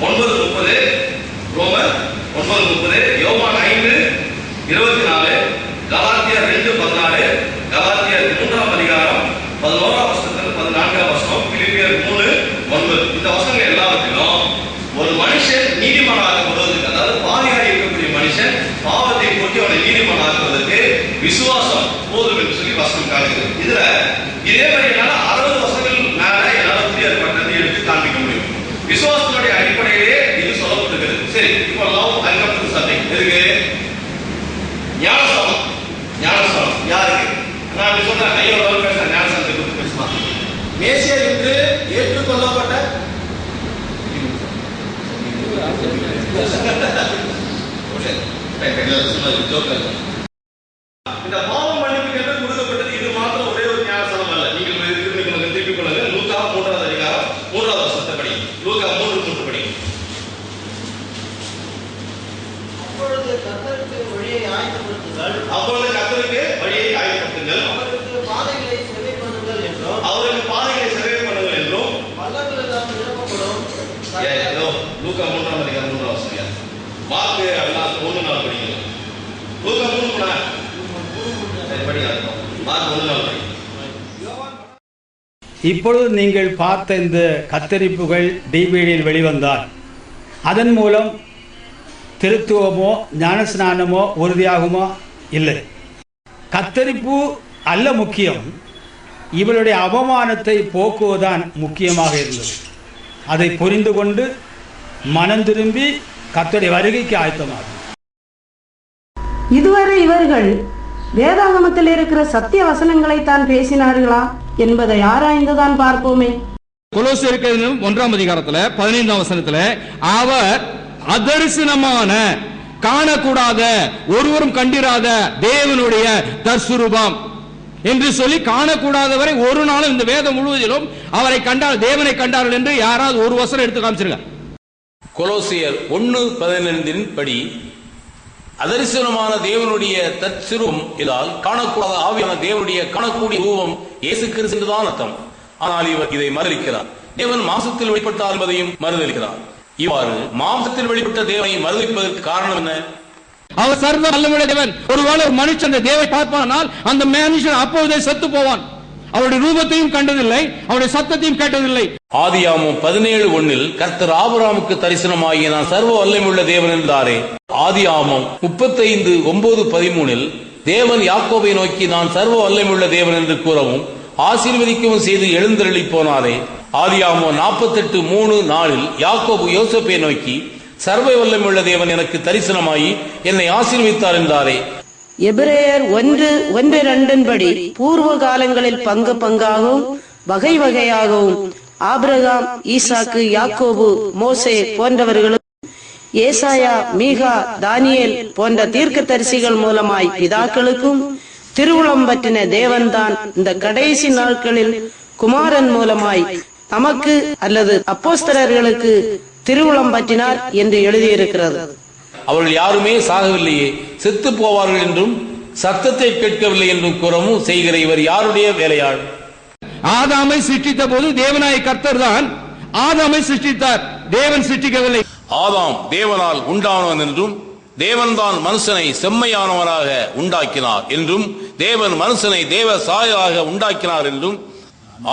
9:30. ரோமர் 9:30. யோவான் 5:24. கலாத்தியர் 2:14. கலாத்தியர் 3ஆம் அதிகாரம் 11ஆம் வசனத்தில் 14ஆம் வசனம். பிலிப்பியர் 3:9. இந்த வசனங்கள் எல்லாவற்றிலும் ஒரு மனுஷன் நீதிமானாக்கப்படுவதற்கு, அதாவது பாவியாக இருக்கக்கூடிய மனுஷன் பாவத்தை போக்கி அவனை நீதிமானாக்குவதற்கு விசுவாசம் போதும் என்று சொல்லி வசனம் காட்டுகிறது. இதுல இதே மாதிரி என்னால 60 வசனங்கள் மேல என்னால புதிய ஏற்பாட்டை எடுத்து காண்பிக்க முடியும். விசுவாசத்தினுடைய அடிப்படையிலே இது சொல்லப்பட்டிருக்கிறது. சரி, இப்போ லவ் அங்கப்பட்டு சப்ஜெக்ட் இருக்கு. ஞானஸ்தானம். ஞானஸ்தானம் யாருக்கு? நான் அப்படி சொல்றேன், ஐயோ பேசுறேன், ஞானஸ்தானத்தை குறித்து பேசுவான். மேசியா என்று ஏற்றுக்கொள்ளப்பட்ட இந்த பாவம் மன்னிப்பு என்று கொடுக்கப்பட்டது. இது மாத்திரம் ஒரே ஒரு ஞானஸ்தானம் அல்ல. நீங்கள் திருப்பிக் கொள்ளுங்க. லூக்கா 3ஆம் அதிகாரம் 3வது வசனத்தை படி. லூக்கா 3:3 படி. அப்பொழுது கர்த்தருக்கு வழியை ஆயத்தப்படுத்துங்கள். அப்பொழுது கர்த்தருக்கு வழியை ஆயத்தப்படுத்துங்கள். அவருக்கு பாதைகளை செவை பண்ணுங்கள் என்றும். அவருக்கு பாதைகளை செவை பண்ணுங்கள் என்றும். பள்ளங்கள் எல்லாம் நிரப்பப்படும். ஏதோ லூக்கா 3ஆம் அதிகாரம் 3வது வசனம். மார்க் எல்லாம் 1:4 படிங்க. லூக்கா 3:3. சரி, படிங்க. மார்க் 1:4 படி. இப்பொழுது நீங்கள் பார்த்த இந்த கத்தரிப்புகள் டிவிடியில் வெளிவந்தால் அதன் மூலம் திருத்துவமோ ஞானஸ்நானமோ உறுதியாகுமோ? இல்லை. கத்தரிப்பு அல்ல முக்கியம், இவளுடைய அவமானத்தை போக்குவதுதான் முக்கியமாக இருந்தது. அதை புரிந்து கொண்டு மனம் திரும்பி கர்த்தருடைய வருகைக்கு ஆயத்தமாகும். இதுவரை இவர்கள் வேதாகமத்தில் இருக்கிற சத்திய வசனங்களை தான் பேசினார்களா என்பதை ஆராய்ந்துதான் பார்ப்போமே. கொலோசியருக்கு 1ஆம் அதிகாரத்துல 15ஆம் வசனத்துல அவர் அதரிசனமான, காணக்கூடாத, ஒருவரும் கண்டிராத தேவனுடைய தற்சுரூபம் என்று சொல்லி காணக்கூடாதவரை ஒரு நாளும் இந்த வேதம் முழுவதிலும் அவரை கண்டார், தேவனை கண்டார்கள் என்று யாராவது ஒரு வசனம் எடுத்து காமிச்சிருங்க. கொலோசியர் 1:15 படி அதரிசனமான தேவனுடைய தற்சுரூபம் என்றால் காணக்கூடாத ஆவியான தேவனுடைய காணக்கூடிய ரூபம் இயேசு கிறிஸ்து தான் அர்த்தம். ஆனால் இவர் இதை மறுதலிக்கிறார். தேவன் மாம்சத்தில் வெளிப்பட்டார் என்பதையும் மறுதலிக்கிறார். இவ்வாறு மாம்சத்தில் வெளிப்பட்ட தேவனை மறுதலிப்பதற்கு காரணம் என்ன? அவர் சர்வ வல்லமையுள்ள தேவன். ஒருவேளை ஒரு மனுஷன் அந்த தேவனை பார்ப்பானால் அந்த மனுஷன் அப்பொழுதே செத்து போவான். அவருடைய ரூபத்தையும் கண்டதில்லை, அவருடைய சத்தத்தையும் கேட்டதில்லை. ஆதியாகமம் 17:1 கர்த்தர் ஆபிரகாமுக்கு தரிசனமாகிய நான் சர்வ வல்லமையுள்ள தேவன் என்றாரே. ஆதியாகமம் 35:9-13 தேவன் யாக்கோபை நோக்கி நான் சர்வ வல்லமையுள்ள தேவன் என்று கூறவும் ஆசீர்வதிக்கவும் செய்து எழுந்தருளி போனாரே. ஆதியாகமம் 48:3-4 யாக்கோபு யோசேப்பை நோக்கி சர்வ வல்லமையுள்ள தேவன் எனக்கு தரிசனமாகி என்னை ஆசீர்வதித்தார் என்றாரே. எபிரேயர் 1:1-2 படி பூர்வ காலங்களில் பங்கு பங்காகவும் வகை வகையாகவும் ஆபிரகாம், ஈசாக்கு, யாக்கோபு, மோசே போன்றவர்களும் ஏசாயா, மீகா, தானியேல் போன்ற தீர்க்கதரிசிகள் மூலமாய் பிதாக்களுக்கும் திருவுளம் பற்றின தேவன்தான் இந்த கடைசி நாட்களில் குமாரன் மூலமாய் நமக்கு அல்லது அப்போஸ்தலர்களுக்கு திருவுளம் பற்றினார் என்று எழுதியிருக்கிறது. அவர்கள் யாருமே சாகவில்லையே, செத்து போவார்கள் என்றும் சத்தத்தை கேட்கவில்லை என்றும் கூறவும் செய்கிற இவர் யாருடைய வேலையாள்? ஆதாமை சிருஷ்டித்த போது தேவனாய கர்த்தர் தான் ஆதாமை சிருஷ்டித்தார், தேவன் சிருஷ்டிக்கவில்லை. ஆதாம் தேவனால் உண்டானவன் என்றும் தேவன்தான் மனுஷனை செம்மையானவராக உண்டாக்கினார் என்றும் தேவன் மனுஷனை தேவ சாயலாக உண்டாக்கினார் என்றும்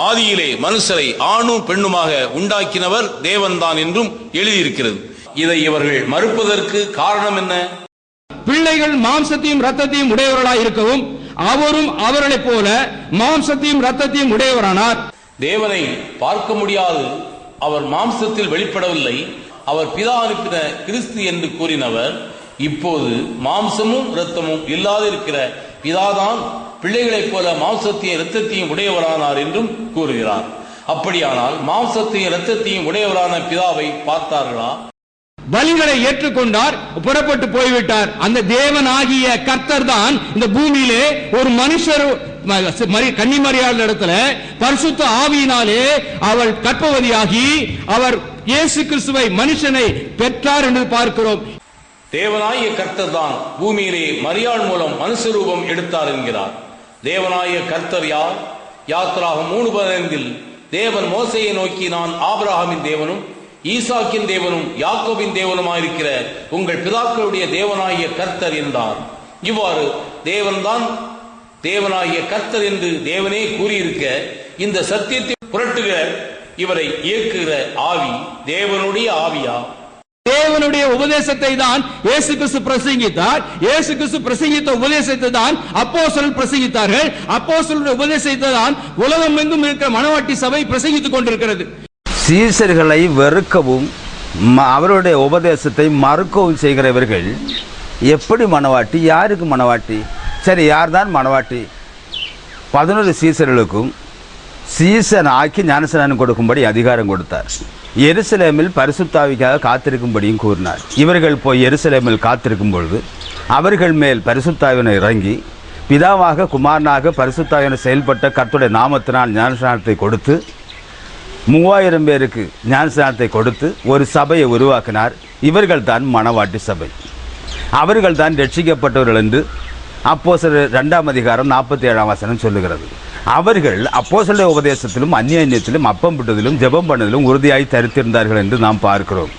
ஆதியிலே மனுஷரை ஆணும் பெண்ணுமாக உண்டாக்கினவர் தேவன்தான் என்றும் எழுதியிருக்கிறது. இதை இவர்கள் மறுப்பதற்கு காரணம் என்ன? பிள்ளைகள் மாம்சத்தையும் இரத்தத்தையும் உடையவர்களாய் இருக்கவும் அவரும் அவர்களைப் போல மாம்சத்தையும் இரத்தத்தையும் உடையவரானார். தேவனை பார்க்க முடியாது, அவர் மாம்சத்தில் வெளிப்படவில்லை, அவர் பிதா அனுப்பின கிறிஸ்து என்று கூறினவர் இப்போது மாம்சமும் இரத்தமும் இல்லாதிருக்கிற பிதாதான் பிள்ளைகளைப் போல மாம்சத்தையும் இரத்தத்தையும் உடையவரானார் என்றும் கூறுகிறார். அப்படியானால் மாம்சத்தையும் இரத்தத்தையும் உடையவரான பிதாவை பார்த்தார்களா? பலிகளை ஏற்றுக்கொண்டார், புறப்பட்டு போய்விட்டார். அந்த தேவன் ஆகிய கர்த்தர் தான் இந்த பூமியிலே ஒரு மனுஷர் கன்னிமரியாள் இடத்துல பரிசுத்த ஆவியினாலே அவள் கர்ப்பவதியாகி அவர் இயேசு கிறிஸ்துவை மனுஷனை பெற்றார் என்று பார்க்கிறோம். தேவனாகிய கர்த்தர் தான் பூமியிலே மரியாள் மூலம் மனுஷ ரூபம் எடுத்தார் என்கிறார். தேவனாகிய கர்த்தர் யார்? யாத்திராகம் 3:15 தேவன் மோசையை நோக்கி, நான் ஆபிரகாமின் தேவனும் ஈசாக்கின் தேவனும் யாக்கோபின் தேவனுமாயிருக்கிற உங்கள் பிதாக்களுடைய தேவனாகிய கர்த்தர் என்றார். இவ்வாறு தேவன்தான் தேவனாகிய கர்த்தர் என்று தேவனே கூறியிருக்க இந்த சத்தியத்தை புரட்டுகிற இவரை இயக்குகிற ஆவி தேவனுடைய ஆவியா? தேவனுடைய உபதேசத்தை தான் இயேசு கிறிஸ்து பிரசங்கித்தார். இயேசு கிறிஸ்து பிரசங்கித்த உபதேசத்தை தான் அப்போஸ்தலர்கள் பிரசங்கித்தார்கள். அப்போஸ்தலருடைய உபதேசத்தை தான் உலகம் எங்கும் இருக்கிற மனவாட்டி சபை பிரசங்கித்துக் கொண்டிருக்கிறது. சீசர்களை வெறுக்கவும் அவருடைய உபதேசத்தை மறுக்கவும் செய்கிறவர்கள் எப்படி மனவாட்டி? யாருக்கு மனவாட்டி? சரி, யார் தான் மனவாட்டி? 11 சீசர்களுக்கும் சீசன் ஆக்கி ஞானஸ்நானம் கொடுக்கும்படி அதிகாரம் கொடுத்தார். எருசலேமில் பரிசுத்தாவிக்காக காத்திருக்கும்படியும் கூறினார். இவர்கள் போய் எருசலேமில் காத்திருக்கும் பொழுது அவர்கள் மேல் பரிசுத்தாவினை இறங்கி பிதாவாக குமாரனாக பரிசுத்தாவினை செயல்பட்ட கர்த்தருடைய நாமத்தினால் ஞானஸ்நானத்தை கொடுத்து 3000 பேருக்கு ஞானஸ்நானத்தை கொடுத்து ஒரு சபையை உருவாக்கினார். இவர்கள் தான் மணவாட்டி சபை. அவர்கள் தான் ரட்சிக்கப்பட்டவர்கள் என்று அப்போஸ்தலர் 2ஆம் அதிகாரம் 47ஆம் வசனம் சொல்லுகிறது. அவர்கள் அப்போஸ்தலருடைய உபதேசத்திலும் அந்நியத்திலும் அப்பம் விட்டதிலும் ஜெபம் பண்ணதிலும் உறுதியாய் தரித்திருந்தார்கள் என்று நாம் பார்க்கிறோம்.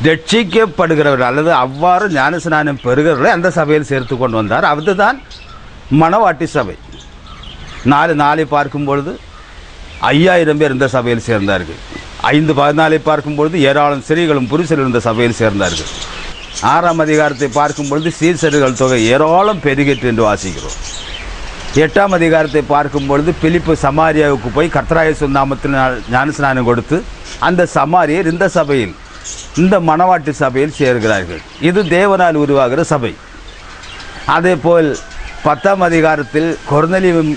ரட்சிக்கப்படுகிறவர்கள் அல்லது அவ்வாறு ஞானஸ்நானம் பெறுகிறவர்களை அந்த சபையில் சேர்த்து கொண்டு வந்தார். அதுதான் மணவாட்டி சபை. 4 பார்க்கும்பொழுது 5000 பேர் இந்த சபையில் சேர்ந்தார்கள். 5:14 பார்க்கும்பொழுது ஏராளம் ஸ்திரீகளும் புருஷரும் இந்த சபையில் சேர்ந்தார்கள். 6ஆம் அதிகாரத்தை பார்க்கும்பொழுது சீசர்கள் தொகை ஏராளம் பெருகிற்று என்று வாசிக்கிறோம். 8ஆம் அதிகாரத்தை பார்க்கும்பொழுது பிலிப்பு சமாரியாவுக்கு போய் கர்த்தராகிய இயேசு நாமத்தில் ஞானஸ்நானம் கொடுத்து அந்த சமாரியர் இந்த சபையில், இந்த மணவாட்டி சபையில் சேர்கிறார்கள். இது தேவனால் உருவாகிற சபை. அதேபோல் 10ஆம் அதிகாரத்தில் கொர்நேலியும்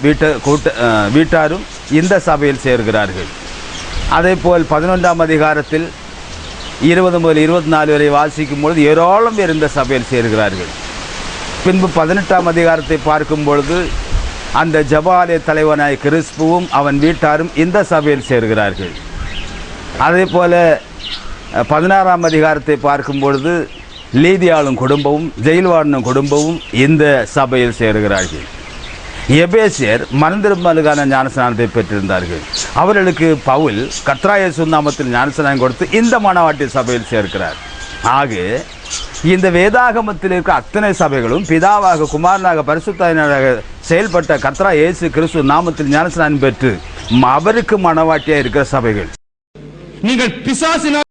வீட்டாரும் இந்த சபையில் சேர்கிறார்கள். அதேபோல் 11ஆம் அதிகாரத்தில் 20 முதல் 24 வரை வாசிக்கும் பொழுது ஏராளம் பேர் இந்த சபையில் சேர்கிறார்கள். பின்பு 18ஆம் அதிகாரத்தை பார்க்கும் பொழுது அந்த ஜபாலய தலைவனாய் கிறிஸ்புவும் அவன் வீட்டாரும் இந்த சபையில் சேர்கிறார்கள். அதே போல 16ஆம் அதிகாரத்தை பார்க்கும் பொழுது லீதியாளும் குடும்பமும் ஜெயில்வாடனும் குடும்பமும் இந்த சபையில் சேர்கிறார்கள். எபேசியர் மனந்திரும்பலுக்கான ஞானஸ்நானத்தை பெற்றிருந்தார்கள். அவர்களுக்கு பவுல் கர்த்தராகிய இயேசு நாமத்தில் ஞானஸ்நானம் கொடுத்து இந்த மணவாட்டி சபையில் சேர்க்கிறார். ஆக இந்த வேதாகமத்தில் இருக்கிற அத்தனை சபைகளும் பிதாவாக குமாரனாக பரிசுத்தாவியாக செயல்பட்ட கர்த்தராகிய இயேசு கிறிஸ்து நாமத்தில் ஞானஸ்நானம் பெற்று அவருக்கு மணவாட்டியாக இருக்கிற சபைகள். நீங்கள் பிசாசினால்